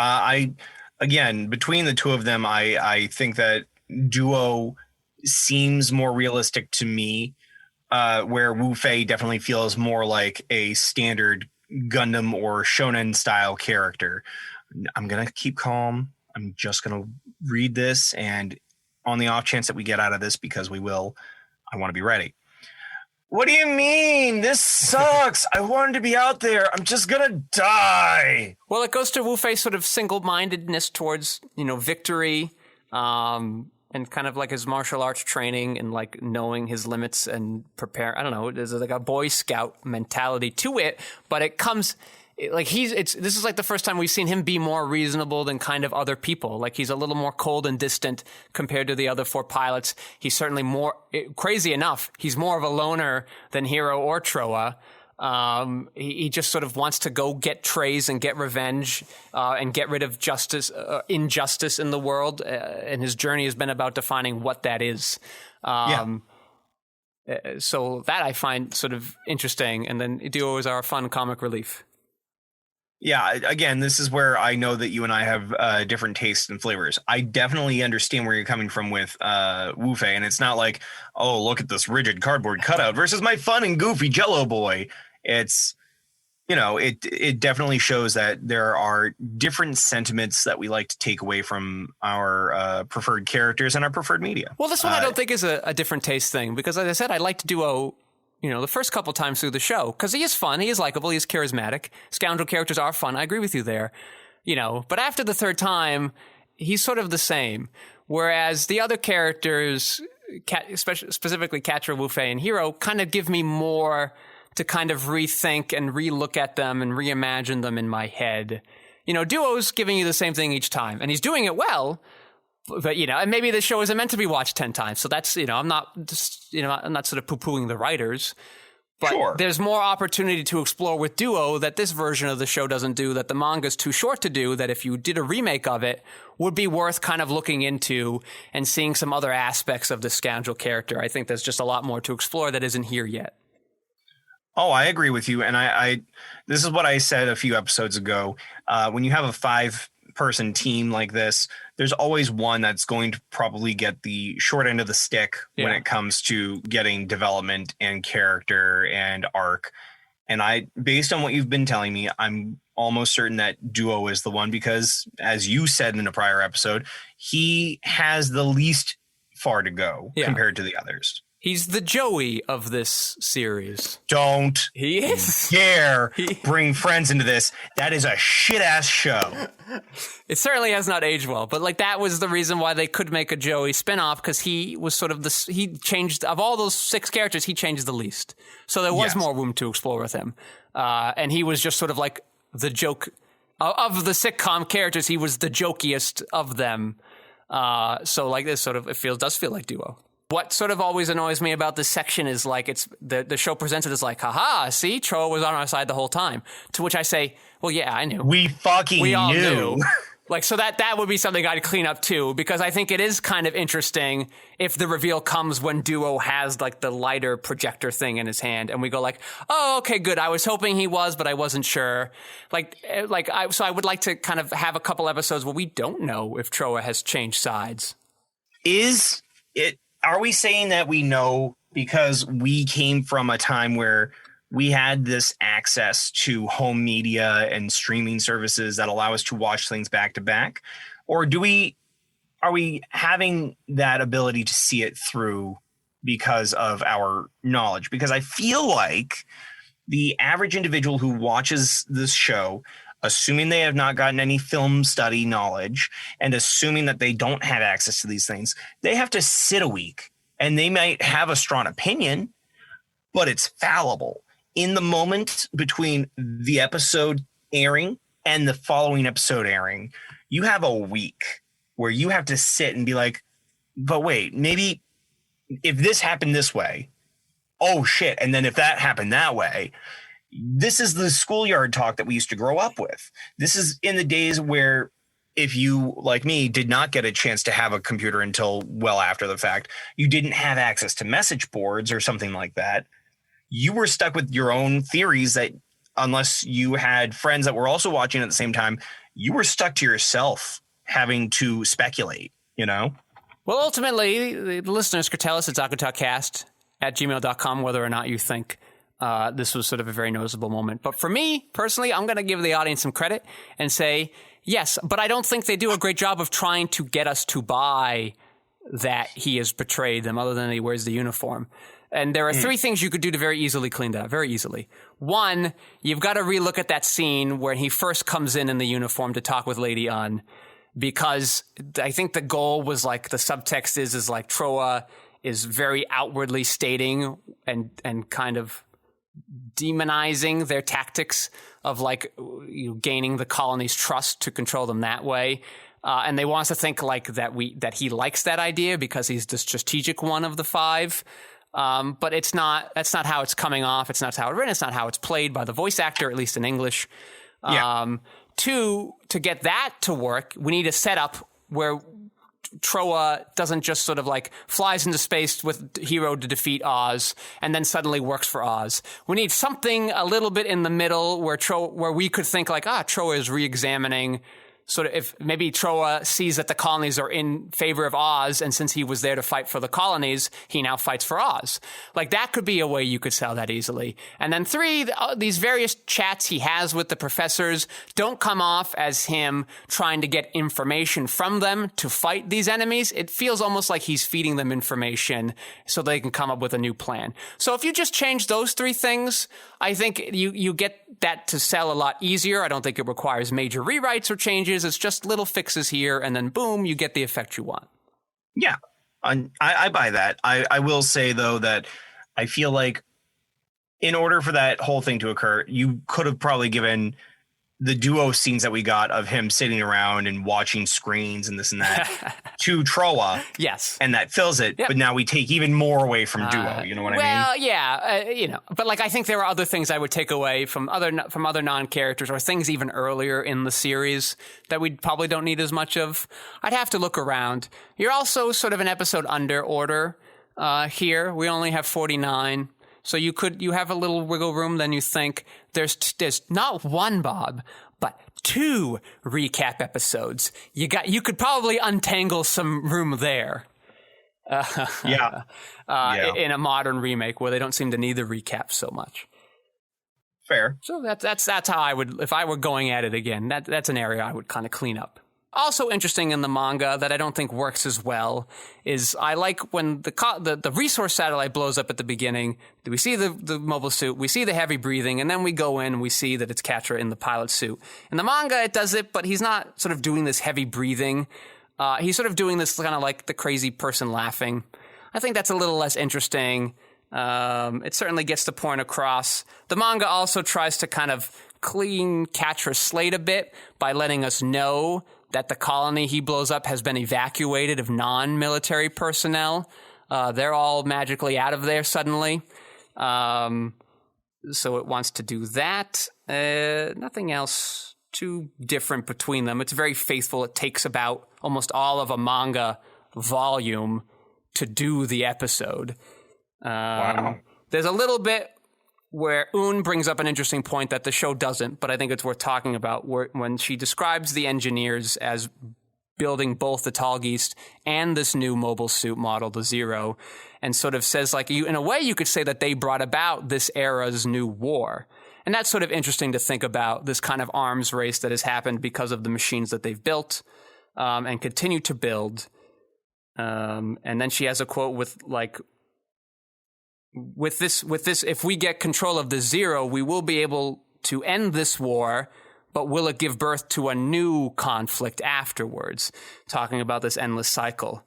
Again, between the two of them, I think that Duo seems more realistic to me. Where Wu Fei definitely feels more like a standard Gundam or shonen style character. I'm going to keep calm. I'm just going to read this. And on the off chance that we get out of this, because we will, I want to be ready. What do you mean? This sucks. I wanted to be out there. I'm just going to die. Well, it goes to Wu Fei's sort of single-mindedness towards, victory. And kind of like his martial arts training and like knowing his limits and prepare. I don't know. There's like a Boy Scout mentality to it, but it comes like this is like the first time we've seen him be more reasonable than kind of other people. Like he's a little more cold and distant compared to the other 4 pilots. He's certainly more crazy enough. He's more of a loner than Hiro or Troa. He just sort of wants to go get trays and get revenge, and get rid of injustice in the world. And his journey has been about defining what that is. So that I find sort of interesting. And then Duo is our fun comic relief. Yeah, again, this is where I know that you and I have different tastes and flavors. I definitely understand where you're coming from with Wu Fei, and it's not like, oh, look at this rigid cardboard cutout versus my fun and goofy Jello boy. It's, it definitely shows that there are different sentiments that we like to take away from our preferred characters and our preferred media. Well, this one I don't think is a different taste thing, because as I said, I liked Duo the first couple times through the show, because he is fun, he is likable, he is charismatic. Scoundrel characters are fun. I agree with you there, but after the third time, he's sort of the same. Whereas the other characters, specifically Quatre, Wu Fei, and Hiro, kind of give me more to kind of rethink and relook at them and reimagine them in my head. Duo's giving you the same thing each time, and he's doing it well. But, and maybe the show isn't meant to be watched 10 times. So that's, I'm not just, I'm not sort of poo-pooing the writers. But sure, there's more opportunity to explore with Duo that this version of the show doesn't do, that the manga's too short to do, that if you did a remake of it, would be worth kind of looking into and seeing some other aspects of the scoundrel character. I think there's just a lot more to explore that isn't here yet. Oh, I agree with you. And I this is what I said a few episodes ago. When you have a 5-person team like this, there's always one that's going to probably get the short end of the stick when it comes to getting development and character and arc. And based on what you've been telling me, I'm almost certain that Duo is the one, because as you said in a prior episode, he has the least far to go compared to the others. He's the Joey of this series. Don't he is dare bring friends into this. That is a shit ass show. It certainly has not aged well, but like that was the reason why they could make a Joey spinoff, because he was sort of he changed of all those 6 characters, he changed the least. So there was more room to explore with him. And he was just sort of like the joke of the sitcom characters. He was the jokiest of them. So like this sort of, does feel like Duo. What sort of always annoys me about this section is like it's the show presents it as like, haha, see, Troa was on our side the whole time. To which I say, well, yeah, I knew. We all knew. Like, so that would be something I'd clean up too, because I think it is kind of interesting if the reveal comes when Duo has like the lighter projector thing in his hand, and we go like, oh, okay, good. I was hoping he was, but I wasn't sure. So I would like to kind of have a couple episodes where we don't know if Troa has changed sides. Are we saying that we know because we came from a time where we had this access to home media and streaming services that allow us to watch things back to back? Or are we having that ability to see it through because of our knowledge? Because I feel like the average individual who watches this show, assuming they have not gotten any film study knowledge and assuming that they don't have access to these things, they have to sit a week and they might have a strong opinion, but it's fallible. In the moment between the episode airing and the following episode airing, you have a week where you have to sit and be like, but wait, maybe if this happened this way, oh shit. And then if that happened that way, this is the schoolyard talk that we used to grow up with. This is in the days where if you, like me, did not get a chance to have a computer until well after the fact, you didn't have access to message boards or something like that. You were stuck with your own theories that unless you had friends that were also watching at the same time, you were stuck to yourself having to speculate, you know? Well, ultimately, the listeners could tell us at zakutalkcast@gmail.com whether or not you think this was sort of a very noticeable moment. But for me, personally, I'm going to give the audience some credit and say, yes, but I don't think they do a great job of trying to get us to buy that he has betrayed them other than he wears the uniform. And there are three things you could do to very easily clean that up, very easily. One, you've got to relook at that scene where he first comes in the uniform to talk with Lady Un, because I think the goal was like the subtext is like Troa is very outwardly stating and kind of demonizing their tactics of like gaining the colony's trust to control them that way. And they want us to think like that he likes that idea because he's the strategic one of the five. But that's not how it's coming off. It's not how it's written. It's not how it's played by the voice actor, at least in English. Two, to get that to work, we need a setup where Troa doesn't just sort of like flies into space with Hero to defeat Oz and then suddenly works for Oz. We need something a little bit in the middle where we could think like, Troa is re-examining sort of if maybe Troa sees that the colonies are in favor of Oz, and since he was there to fight for the colonies, he now fights for Oz. Like that could be a way you could sell that easily. And then three, these various chats he has with the professors don't come off as him trying to get information from them to fight these enemies. It feels almost like he's feeding them information so they can come up with a new plan. So if you just change those three things, I think you get that to sell a lot easier. I don't think it requires major rewrites or changes. It's just little fixes here, and then boom, you get the effect you want. Yeah, I buy that. I will say, though, that I feel like in order for that whole thing to occur, you could have probably given the duo scenes that we got of him sitting around and watching screens and this and that to Troa. Yes. And that fills it. Yep. But now we take even more away from duo. You know what I mean? Well, yeah. But like I think there are other things I would take away from other non-characters or things even earlier in the series that we probably don't need as much of. I'd have to look around. You're also sort of an episode under order here. We only have 49. So you have a little wiggle room. Then you think there's not one, Bob, but two recap episodes. You could probably untangle some room there. Yeah. In a modern remake where they don't seem to need the recap so much. Fair. So that's how I would, if I were going at it again, that's an area I would kind of clean up. Also interesting in the manga that I don't think works as well is I like when the resource satellite blows up at the beginning. We see the mobile suit, we see the heavy breathing, and then we go in and we see that it's Quatre in the pilot suit. In the manga, it does it, but he's not sort of doing this heavy breathing. He's sort of doing this kind of like the crazy person laughing. I think that's a little less interesting. It certainly gets the point across. The manga also tries to kind of clean Quatre's slate a bit by letting us know that the colony he blows up has been evacuated of non-military personnel. They're all magically out of there suddenly. So it wants to do that. Nothing else too different between them. It's very faithful. It takes about almost all of a manga volume to do the episode. Wow. There's a little bit where Un brings up an interesting point that the show doesn't, but I think it's worth talking about, when she describes the engineers as building both the Tallgeest and this new mobile suit model, the Zero, and sort of says, like, in a way you could say that they brought about this era's new war. And that's sort of interesting to think about, this kind of arms race that has happened because of the machines that they've built and continue to build. And then she has a quote with, like, with this, if we get control of the Zero, we will be able to end this war, but will it give birth to a new conflict afterwards? Talking about this endless cycle.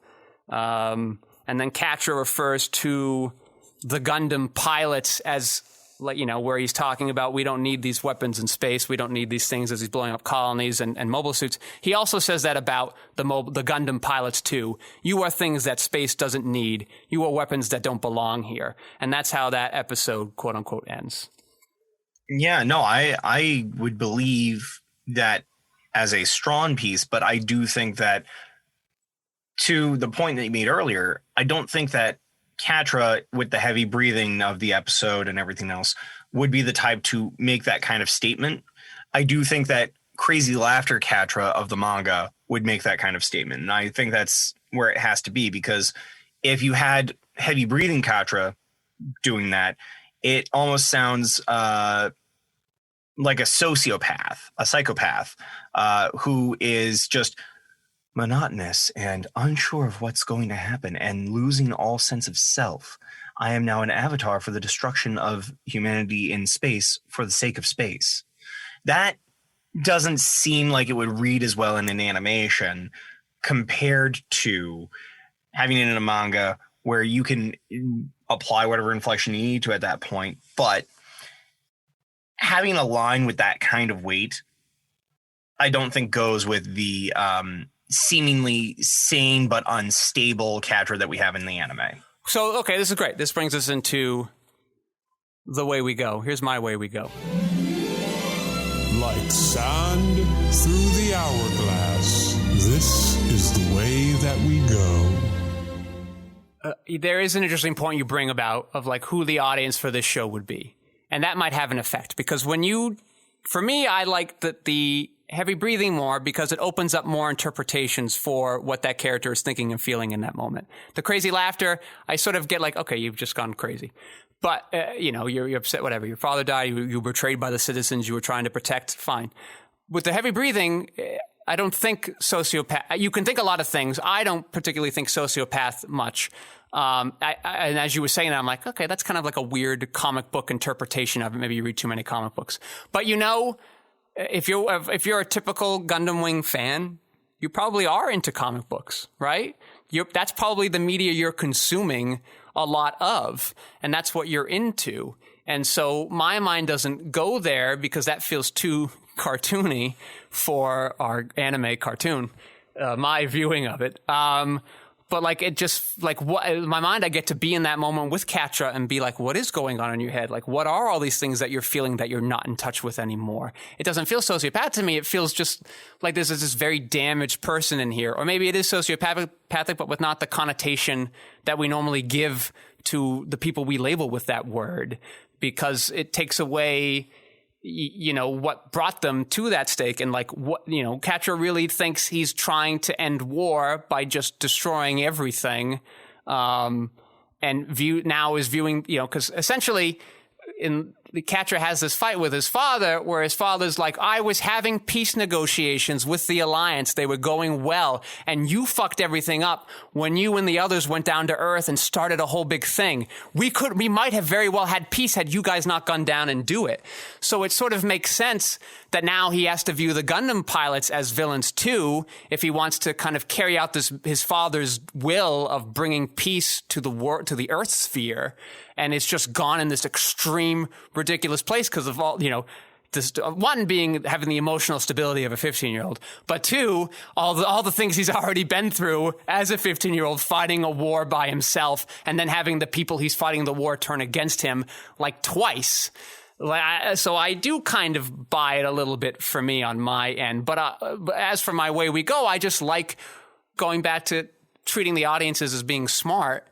And then Quatre refers to the Gundam pilots as, like, where he's talking about we don't need these weapons in space, we don't need these things as he's blowing up colonies and mobile suits. He also says that about the Gundam pilots too. You are things that space doesn't need. You are weapons that don't belong here. And that's how that episode, quote unquote, ends. Yeah, no, I would believe that as a strong piece, but I do think that, to the point that you made earlier, I don't think that Quatre, with the heavy breathing of the episode and everything else, would be the type to make that kind of statement. I do think that crazy laughter Quatre of the manga would make that kind of statement. And I think that's where it has to be, because if you had heavy breathing Quatre doing that, it almost sounds like a sociopath, a psychopath, who is just monotonous and unsure of what's going to happen and losing all sense of self. I am now an avatar for the destruction of humanity in space for the sake of space. That doesn't seem like it would read as well in an animation compared to having it in a manga where you can apply whatever inflection you need to at that point. But having a line with that kind of weight, I don't think goes with the seemingly sane but unstable Quatre that we have in the anime. So, okay, this is great. This brings us into the way we go. Here's my way we go. Like sand through the hourglass, this is the way that we go. There is an interesting point you bring about of like who the audience for this show would be. And that might have an effect, because for me, I like the heavy breathing more because it opens up more interpretations for what that character is thinking and feeling in that moment. The crazy laughter, I sort of get like, okay, you've just gone crazy. But, you're upset, whatever. Your father died, you were betrayed by the citizens you were trying to protect, fine. With the heavy breathing, I don't think sociopath, you can think a lot of things. I don't particularly think sociopath much. And as you were saying that, I'm like, okay, that's kind of like a weird comic book interpretation of it. Maybe you read too many comic books. But if you're a typical Gundam Wing fan, you probably are into comic books, right? That's probably the media you're consuming a lot of, and that's what you're into. And so my mind doesn't go there because that feels too cartoony for our anime cartoon, my viewing of it. But like, it just like what in my mind, I get to be in that moment with Quatre and be like, what is going on in your head? Like, what are all these things that you're feeling that you're not in touch with anymore? It doesn't feel sociopath to me. It feels just like there's this very damaged person in here. Or maybe it is sociopathic, but with not the connotation that we normally give to the people we label with that word, because it takes away what brought them to that stake. And like, Quatre really thinks he's trying to end war by just destroying everything. And is viewing, because essentially the Quatre has this fight with his father where his father's like, I was having peace negotiations with the Alliance. They were going well. And you fucked everything up when you and the others went down to Earth and started a whole big thing. We might have very well had peace had you guys not gone down and do it. So it sort of makes sense that now he has to view the Gundam pilots as villains too, if he wants to kind of carry out his father's will of bringing peace to the Earth sphere. And it's just gone in this extreme, ridiculous place because of all, this, one being having the emotional stability of a 15-year-old, but two, all the things he's already been through as a 15-year-old, fighting a war by himself, and then having the people he's fighting the war turn against him like twice. So I do kind of buy it a little bit for me on my end. But as for my way we go, I just like going back to treating the audiences as being smart.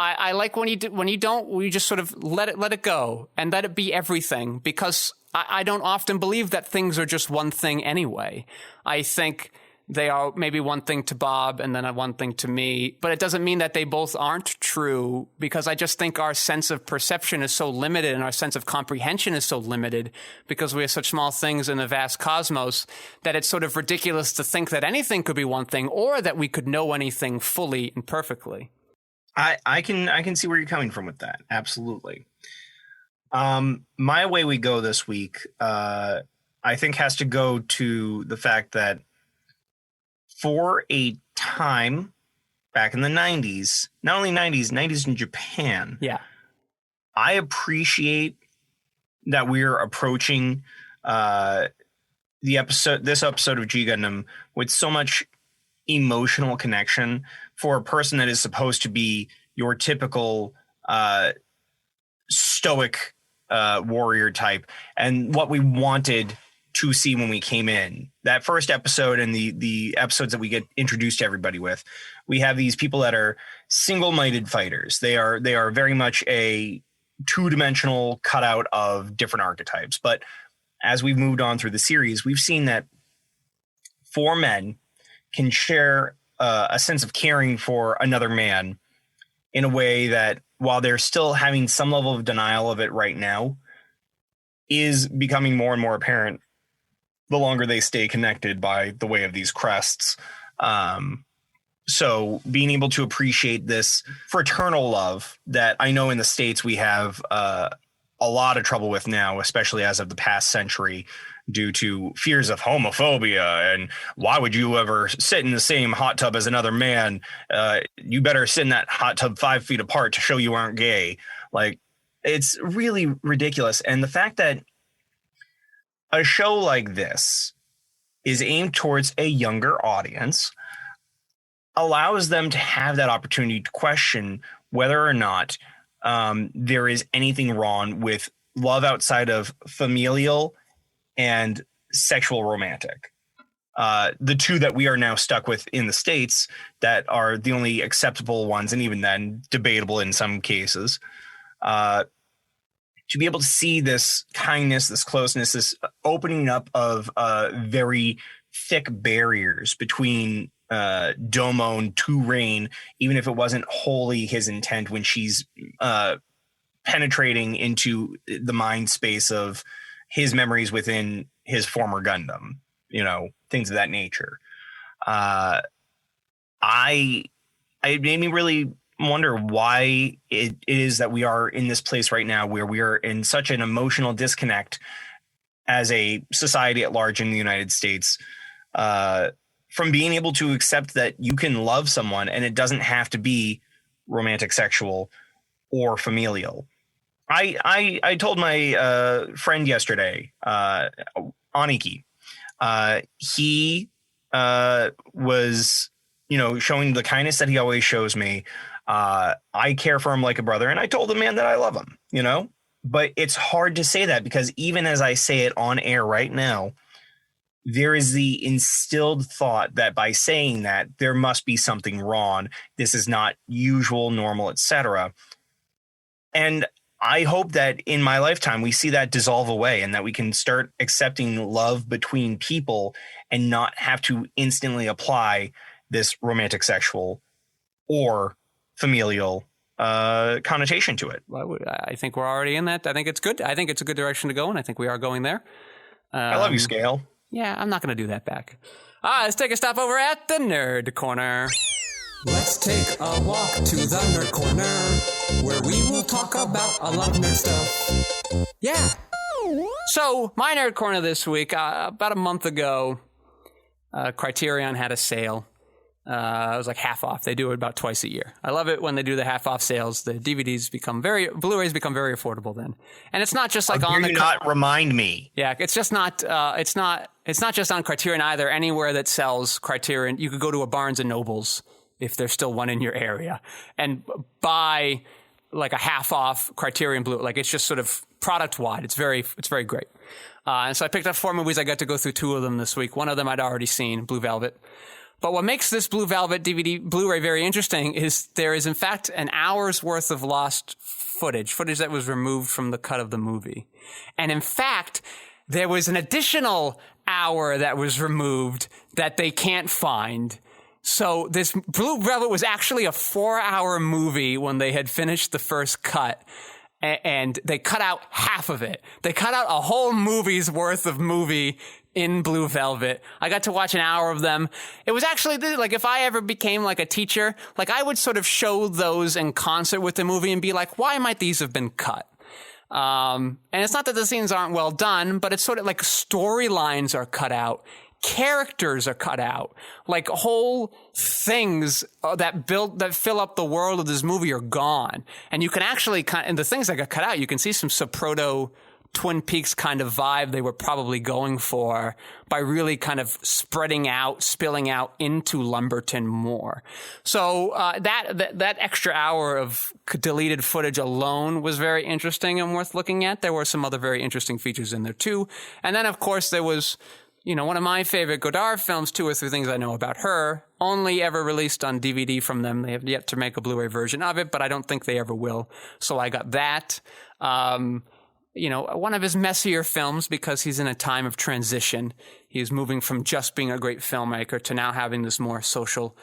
I like when you just sort of let it go and let it be everything, because I don't often believe that things are just one thing anyway. I think they are maybe one thing to Bob and then one thing to me, but it doesn't mean that they both aren't true, because I just think our sense of perception is so limited and our sense of comprehension is so limited because we are such small things in a vast cosmos that it's sort of ridiculous to think that anything could be one thing or that we could know anything fully and perfectly. I can see where you're coming from with that. Absolutely. My way we go this week, I think has to go to the fact that for a time back in the 90s, not only 90s in Japan. Yeah. I appreciate that we're approaching this episode of G Gundam with so much emotional connection for a person that is supposed to be your typical stoic warrior type, and what we wanted to see when we came in. That first episode and the episodes that we get introduced to everybody with, we have these people that are single-minded fighters. They are very much a two-dimensional cutout of different archetypes. But as we've moved on through the series, we've seen that four men can share a sense of caring for another man in a way that, while they're still having some level of denial of it right now, is becoming more and more apparent the longer they stay connected by the way of these crests. So being able to appreciate this fraternal love that I know in the States we have a lot of trouble with now, especially as of the past century, due to fears of homophobia and why would you ever sit in the same hot tub as another man? You better sit in that hot tub 5 feet apart to show you aren't gay. Like, it's really ridiculous. And the fact that a show like this is aimed towards a younger audience allows them to have that opportunity to question whether or not there is anything wrong with love outside of familial and sexual romantic. The two that we are now stuck with in the States that are the only acceptable ones, and even then debatable in some cases, to be able to see this kindness, this closeness, this opening up of very thick barriers between Domo and Rain, even if it wasn't wholly his intent when she's penetrating into the mind space of his memories within his former Gundam, things of that nature. It made me really wonder why it is that we are in this place right now where we are in such an emotional disconnect as a society at large in the United States, from being able to accept that you can love someone and it doesn't have to be romantic, sexual, or familial. I told my friend yesterday, Aniki, he was, showing the kindness that he always shows me. I care for him like a brother, and I told the man that I love him, but it's hard to say that because even as I say it on air right now, there is the instilled thought that by saying that there must be something wrong. This is not usual, normal, etc. And I hope that in my lifetime, we see that dissolve away and that we can start accepting love between people and not have to instantly apply this romantic, sexual, or familial connotation to it. I think we're already in that. I think it's good. I think it's a good direction to go, and I think we are going there. I love you, Scale. Yeah, I'm not going to do that back. Let's take a stop over at the Nerd Corner. Let's take a walk to the Nerd Corner, where we will talk about a lot of nerd stuff. Yeah. So, my Nerd Corner this week, about a month ago, Criterion had a sale. It was like half off. They do it about twice a year. I love it when they do the half off sales. The Blu-rays become very affordable then. And it's not just like on the... not remind me. Yeah, it's just not, it's not just on Criterion either. Anywhere that sells Criterion, you could go to a Barnes & Noble's, if there's still one in your area, and buy like a half off Criterion Blue. Like, it's just sort of product wide. It's very great. And so I picked up 4 movies. I got to go through 2 of them this week. One of them I'd already seen, Blue Velvet. But what makes this Blue Velvet DVD Blu-ray very interesting is there is in fact an hour's worth of lost footage that was removed from the cut of the movie. And in fact, there was an additional hour that was removed that they can't find. So this Blue Velvet was actually a 4-hour movie when they had finished the first cut, and they cut out half of it. They cut out a whole movie's worth of movie in Blue Velvet. I got to watch an hour of them. It was actually like, if I ever became like a teacher, like I would sort of show those in concert with the movie and be like, why might these have been cut? And it's not that the scenes aren't well done, but it's sort of like storylines are cut out. Characters are cut out, like whole things that fill up the world of this movie are gone. And you can actually and the things that got cut out, you can see some proto Twin Peaks kind of vibe they were probably going for by really kind of spreading out, spilling out into Lumberton more. So that extra hour of deleted footage alone was very interesting and worth looking at. There were some other very interesting features in there too. And then, of course, there was, one of my favorite Godard films, 2 or 3 Things I Know About Her, only ever released on DVD from them. They have yet to make a Blu-ray version of it, but I don't think they ever will. So I got that. One of his messier films because he's in a time of transition. He's moving from just being a great filmmaker to now having this more social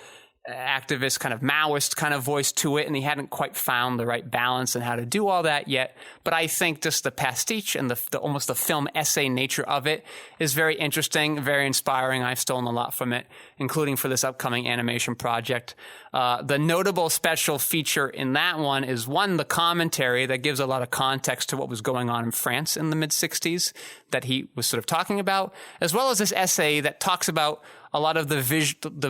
activist kind of Maoist kind of voice to it, and he hadn't quite found the right balance and how to do all that yet. But I think just the pastiche and the almost the film essay nature of it is very interesting, very inspiring. I've stolen a lot from it, including for this upcoming animation project. The notable special feature in that one is the commentary that gives a lot of context to what was going on in France in the mid-60s that he was sort of talking about, as well as this essay that talks about a lot of the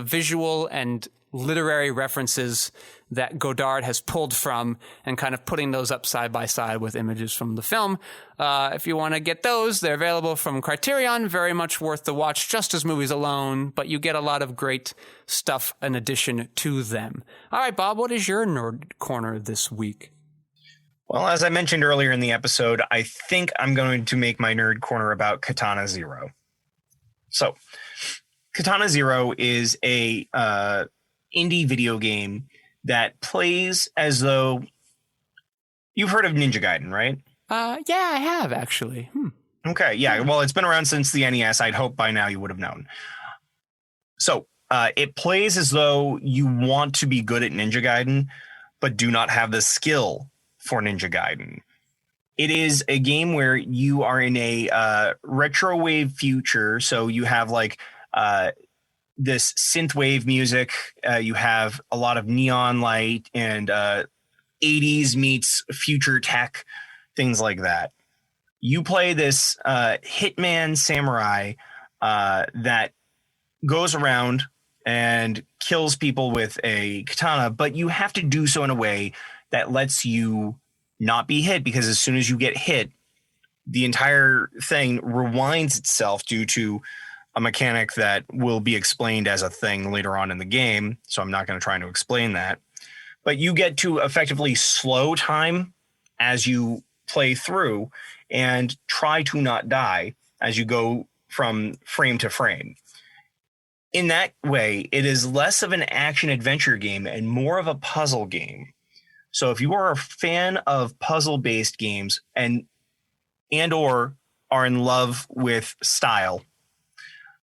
visual and literary references that Godard has pulled from and kind of putting those up side by side with images from the film. If you want to get those, they're available from Criterion. Very much worth the watch just as movies alone, but you get a lot of great stuff in addition to them. All right, Bob, what is your nerd corner this week? Well, as I mentioned earlier in the episode, I think I'm going to make my nerd corner about Katana Zero. So, Katana Zero is a indie video game that plays as though you've heard of Ninja Gaiden, right? Yeah, I have actually. Okay, yeah. Well, it's been around since the NES. I'd hope by now you would have known. So it plays as though you want to be good at Ninja Gaiden, but do not have the skill for Ninja Gaiden. It is a game where you are in a retrowave future. So you have like this synthwave music. You have a lot of neon light and 80s meets future tech, things like that. You play this hitman samurai that goes around and kills people with a katana, but you have to do so in a way that lets you not be hit, because as soon as you get hit, the entire thing rewinds itself due to a mechanic that will be explained as a thing later on in the game. So I'm not going to try to explain that. But you get to effectively slow time as you play through and try to not die as you go from frame to frame. In that way, it is less of an action adventure game and more of a puzzle game. So if you are a fan of puzzle-based games and or are in love with style,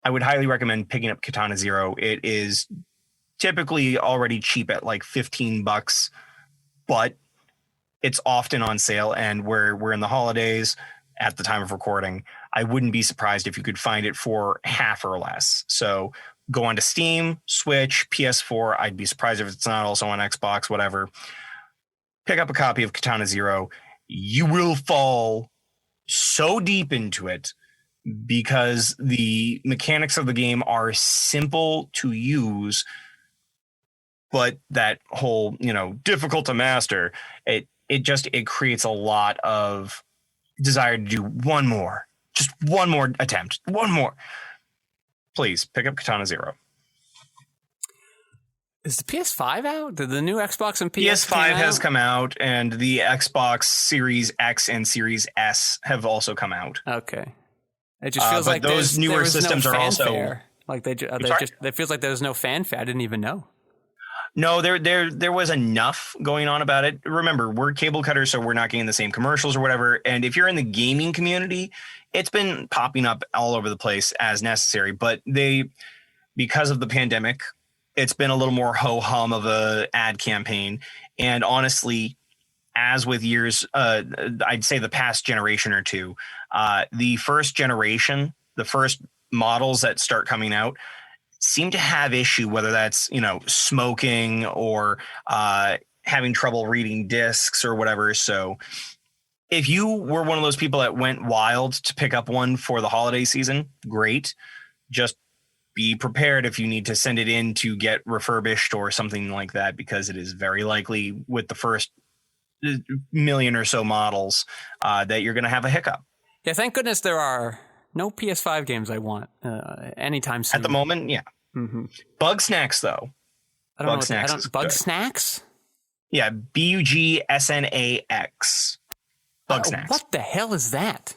I would highly recommend picking up Katana Zero. It is typically already cheap at like $15, but it's often on sale, and we're in the holidays at the time of recording. I wouldn't be surprised if you could find it for half or less. So go on to Steam, Switch, PS4. I'd be surprised if it's not also on Xbox, whatever. Pick up a copy of Katana Zero. You will fall so deep into it because the mechanics of the game are simple to use, but that whole, difficult to master, it creates a lot of desire to do one more attempt. Please pick up Katana Zero. Is the PS5 out? Did the new Xbox and PS5 has come out, and the Xbox Series X and Series S have also come out. Okay. It just feels like those newer systems are also like it feels like there's no fanfare. I didn't even know. No, there was enough going on about it. Remember, we're cable cutters, so we're not getting the same commercials or whatever. And if you're in the gaming community, it's been popping up all over the place as necessary. But because of the pandemic, it's been a little more ho-hum of a ad campaign. And honestly, as with years, I'd say the past generation or two, the first generation, the first models that start coming out seem to have issue, whether that's, smoking or having trouble reading discs or whatever. So if you were one of those people that went wild to pick up one for the holiday season, great. Just be prepared if you need to send it in to get refurbished or something like that, because it is very likely with the first million or so models that you're going to have a hiccup. Yeah, thank goodness there are no PS5 games I want anytime soon. At the moment, yeah. Mm-hmm. Bug Snacks, though. I don't know Bug Snacks is Bug good. Snacks? Yeah, BUGSNAX. Bug Snacks. What the hell is that?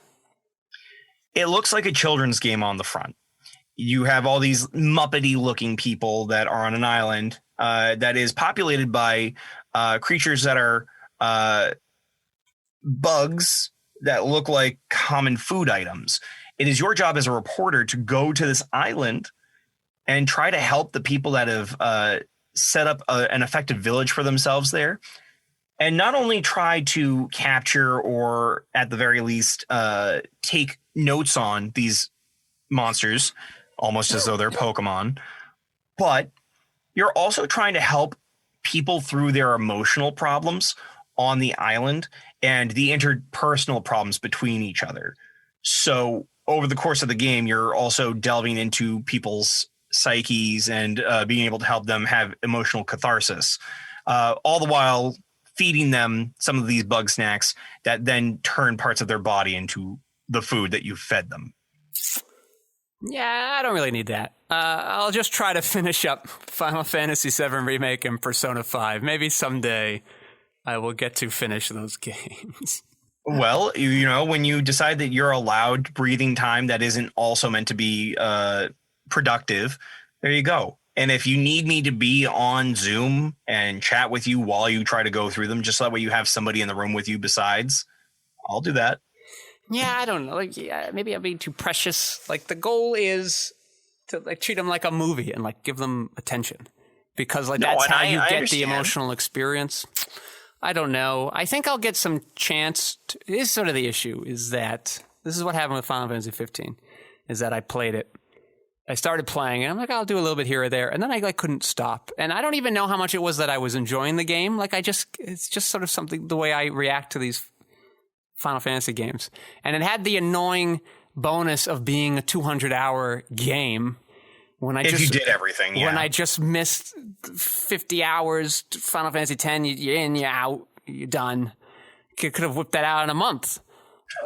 It looks like a children's game on the front. You have all these Muppety-looking people that are on an island that is populated by creatures that are bugs that look like common food items. It is your job as a reporter to go to this island and try to help the people that have set up an effective village for themselves there. And not only try to capture or at the very least take notes on these monsters, almost as though they're Pokemon, but you're also trying to help people through their emotional problems on the island and the interpersonal problems between each other. So over the course of the game, you're also delving into people's psyches and being able to help them have emotional catharsis, all the while feeding them some of these bug snacks that then turn parts of their body into the food that you fed them. Yeah, I don't really need that. I'll just try to finish up Final Fantasy VII Remake and Persona 5. Maybe someday I will get to finish those games. Well, you know, when you decide that you're allowed breathing time that isn't also meant to be productive, there you go. And if you need me to be on Zoom and chat with you while you try to go through them, just so that way you have somebody in the room with you besides, I'll do that. Yeah, I don't know. Like, yeah, maybe I'm being too precious. Like, the goal is to like treat them like a movie and like give them attention, because like that's how you get the emotional experience. I don't know. I think I'll get some chance. This is sort of the issue. Is that this is what happened with Final Fantasy 15? Is that I played it. I started playing and I'm like, I'll do a little bit here or there. And then I like couldn't stop. And I don't even know how much it was that I was enjoying the game. Like it's just sort of something, the way I react to these Final Fantasy games. And it had the annoying bonus of being a 200-hour game. When you did everything, yeah. When I just missed 50 hours, Final Fantasy X, you're in, you're out, you're done. Could have whipped that out in a month.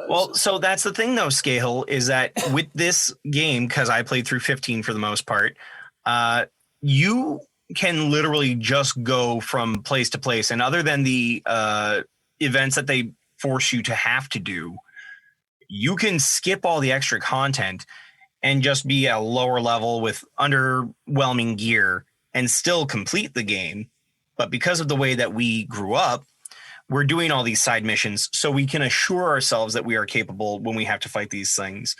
Well, so that's the thing, though, Skeyhill, is that with this game, because I played through 15 for the most part, you can literally just go from place to place. And other than the events that they force you to have to do, you can skip all the extra content and just be at a lower level with underwhelming gear and still complete the game. But because of the way that we grew up, we're doing all these side missions so we can assure ourselves that we are capable when we have to fight these things.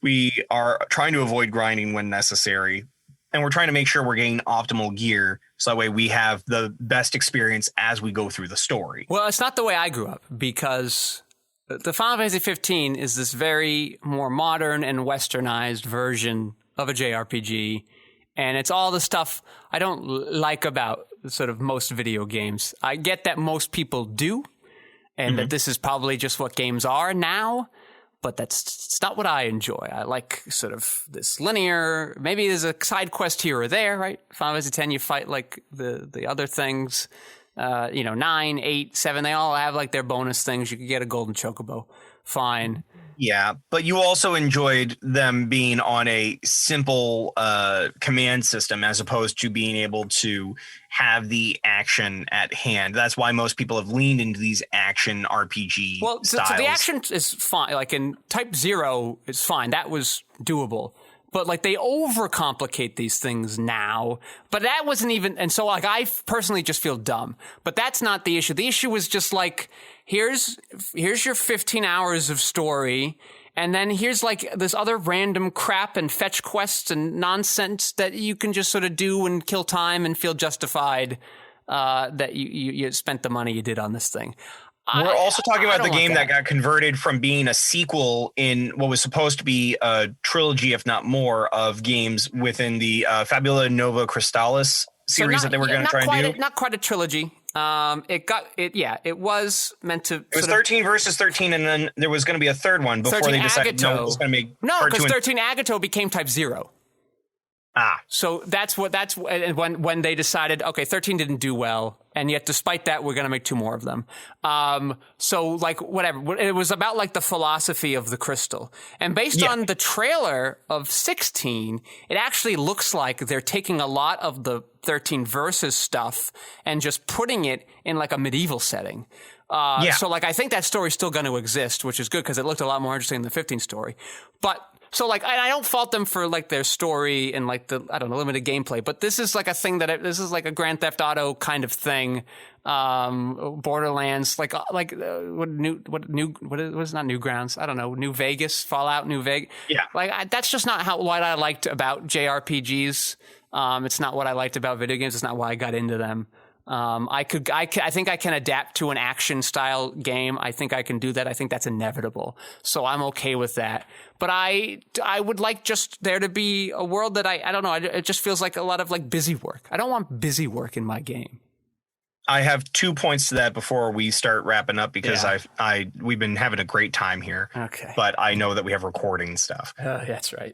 We are trying to avoid grinding when necessary, and we're trying to make sure we're getting optimal gear so that way we have the best experience as we go through the story. Well, it's not the way I grew up, because the Final Fantasy 15 is this very more modern and westernized version of a JRPG, and it's all the stuff I don't like about sort of most video games. I get that most people do, and that this is probably just what games are now, but it's not what I enjoy. I like sort of this linear, maybe there's a side quest here or there, right? Final Fantasy 10, you fight like the other things. 9, 8, 7, they all have like their bonus things. You could get a golden chocobo. Fine. Yeah, but you also enjoyed them being on a simple command system as opposed to being able to have the action at hand. That's why most people have leaned into these action RPG styles. So the action is fine. Like in Type 0 is fine. That was doable. But like they overcomplicate these things now. But that wasn't even, and so like I personally just feel dumb. But that's not the issue. The issue was just like, here's your 15 hours of story, and then here's like this other random crap and fetch quests and nonsense that you can just sort of do and kill time and feel justified that you spent the money you did on this thing. We're also talking about the game that got converted from being a sequel in what was supposed to be a trilogy, if not more, of games within the Fabula Nova Crystallis series that they were going to try and do. Not quite a trilogy. It was meant to. It was 13 versus 13, and then there was going to be a third one before they decided no, it was going to make no, because 13 Agato became Type 0. So when they decided, okay, 13 didn't do well, and yet despite that, we're going to make 2 more of them. So like whatever, it was about like the philosophy of the crystal, and based on the trailer of 16, it actually looks like they're taking a lot of the 13 versus stuff and just putting it in like a medieval setting. So like I think that story's still going to exist, which is good because it looked a lot more interesting than the 15 story, but. So, like, I don't fault them for, like, their story and, like, the, I don't know, limited gameplay. But this is, like, a thing this is, like, a Grand Theft Auto kind of thing. Borderlands, what is not Newgrounds? I don't know, New Vegas, Fallout, New Vegas. Yeah. Like, that's just not what I liked about JRPGs. It's not what I liked about video games. It's not why I got into them. I think I can adapt to an action style game. I think I can do that. I think that's inevitable. So I'm okay with that. But I would like just there to be a world that I don't know. It just feels like a lot of like busy work. I don't want busy work in my game. I have 2 points to that before we start wrapping up because we've been having a great time here. Okay. But I know that we have recording stuff. That's right.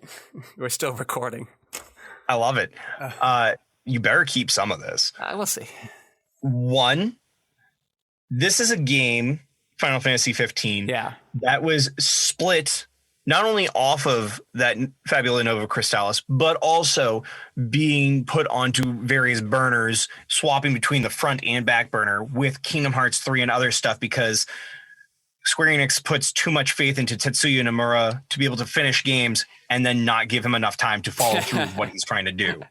We're still recording. I love it. You better keep some of this. We'll see. 1, this is a game, Final Fantasy 15, that was split not only off of that Fabula Nova Crystallis, but also being put onto various burners, swapping between the front and back burner with Kingdom Hearts 3 and other stuff because Square Enix puts too much faith into Tetsuya Nomura to be able to finish games and then not give him enough time to follow through with what he's trying to do.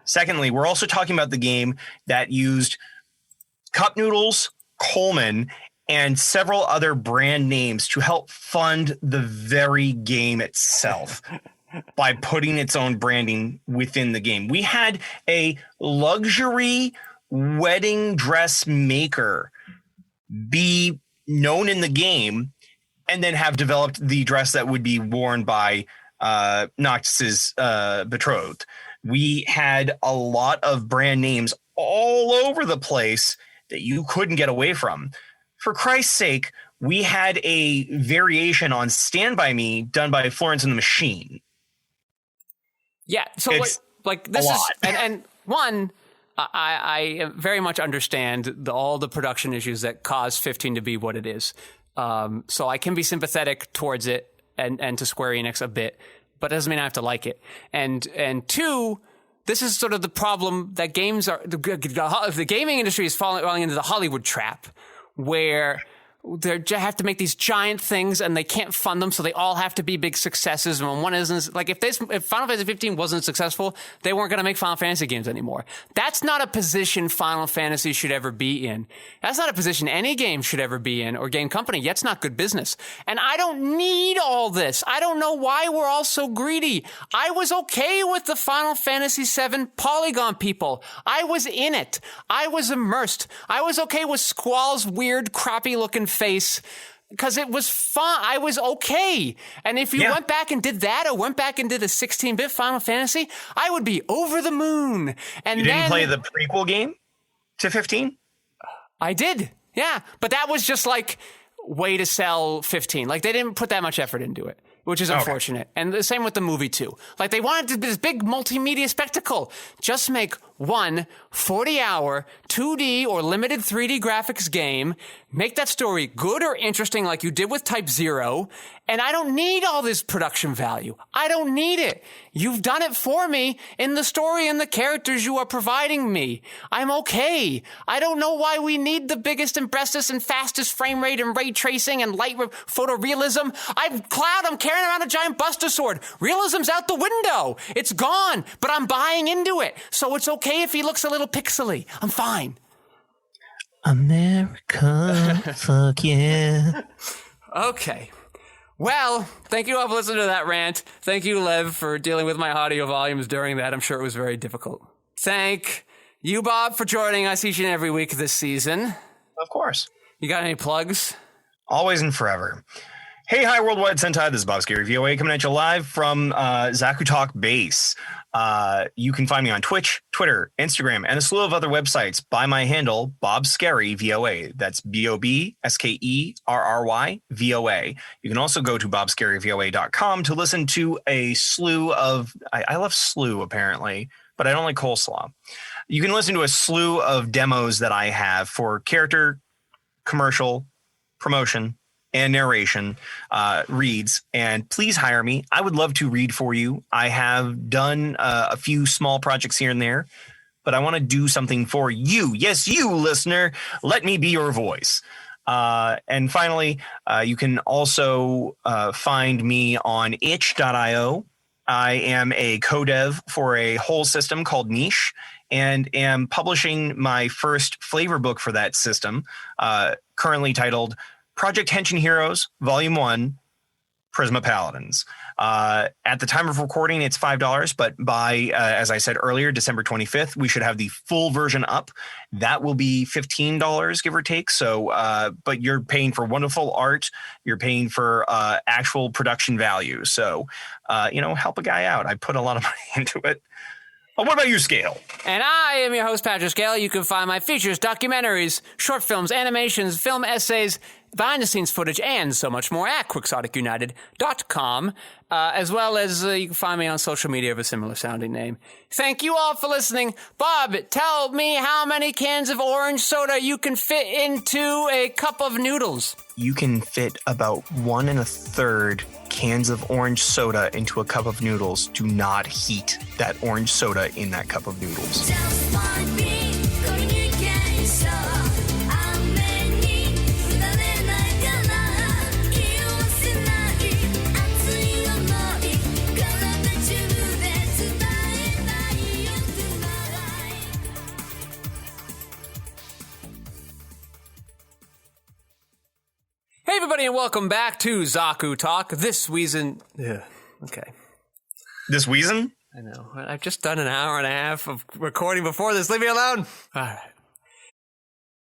Secondly, we're also talking about the game that used Cup Noodles, Coleman, and several other brand names to help fund the very game itself by putting its own branding within the game. We had a luxury wedding dress maker be known in the game and then have developed the dress that would be worn by Noctis's betrothed. We had a lot of brand names all over the place that you couldn't get away from. For Christ's sake, we had a variation on Stand By Me done by Florence and the Machine. Yeah, so like this is and one, I very much understand all the production issues that cause 15 to be what it is. So I can be sympathetic towards it and to Square Enix a bit, but it doesn't mean I have to like it. And 2, this is sort of the problem that the gaming industry is falling into the Hollywood trap, where they have to make these giant things and they can't fund them, so they all have to be big successes. And when one isn't, like if Final Fantasy 15 wasn't successful, they weren't going to make Final Fantasy games anymore. That's not a position Final Fantasy should ever be in. That's not a position any game should ever be in, or game company. That's not good business. And I don't need all this. I don't know why we're all so greedy. I was okay with the Final Fantasy 7 Polygon people. I was in it. I was immersed. I was okay with Squall's weird, crappy looking face because it was fun. I was okay. And if you went back and did that, or went back and did a 16-bit Final Fantasy, I would be over the moon. And you didn't play the prequel game to 15? I did. Yeah. But that was just like way to sell 15. Like they didn't put that much effort into it, which is unfortunate. Okay. And the same with the movie too. Like they wanted to be this big multimedia spectacle. Just make one 40-hour 2D or limited 3D graphics game. Make that story good or interesting like you did with Type 0. And I don't need all this production value. I don't need it. You've done it for me in the story and the characters you are providing me. I'm okay. I don't know why we need the biggest and bestest and fastest frame rate and ray tracing and light photorealism. I'm carrying around a giant Buster Sword. Realism's out the window. It's gone, but I'm buying into it. So it's okay if he looks a little pixely. I'm fine. America, fuck yeah. Okay. Well, thank you all for listening to that rant. Thank you, Lev, for dealing with my audio volumes during that. I'm sure it was very difficult. Thank you, Bob, for joining us each and every week this season. Of course. You got any plugs? Always and forever. Hey, hi, Worldwide Sentai. This is Bob Scary VOA coming at you live from Zaku Talk Base. You can find me on Twitch, Twitter, Instagram, and a slew of other websites by my handle, Bob Skerry VOA. That's BOBSKERRY VOA. You can also go to bobskerryvoa.com to listen to a slew of, I love slew apparently, but I don't like coleslaw. You can listen to a slew of demos that I have for character, commercial, promotion, and narration reads, and please hire me. I would love to read for you. I have done a few small projects here and there, but I want to do something for you. Yes, you listener, let me be your voice. And finally, you can also find me on itch.io. I am a co-dev for a whole system called Niche, and am publishing my first flavor book for that system, currently titled Project Henshin Heroes, Volume 1, Prisma Paladins. At the time of recording, it's $5, but by, as I said earlier, December 25th, we should have the full version up. That will be $15, give or take. So, but you're paying for wonderful art. You're paying for actual production value. So, help a guy out. I put a lot of money into it. What about you, Scale? And I am your host, Patrick Scale. You can find my features, documentaries, short films, animations, film essays, behind-the-scenes footage, and so much more at QuixoticUnited.com, as well as you can find me on social media of a similar-sounding name. Thank you all for listening. Bob, tell me how many cans of orange soda you can fit into a cup of noodles. You can fit about 1 1/3 cans of orange soda into a cup of noodles. Do not heat that orange soda in that cup of noodles. Hey everybody, and welcome back to Zaku Talk. This Weezin... Yeah, okay. This Weezin? I know. I've just done an hour and a half of recording before this. Leave me alone. All right.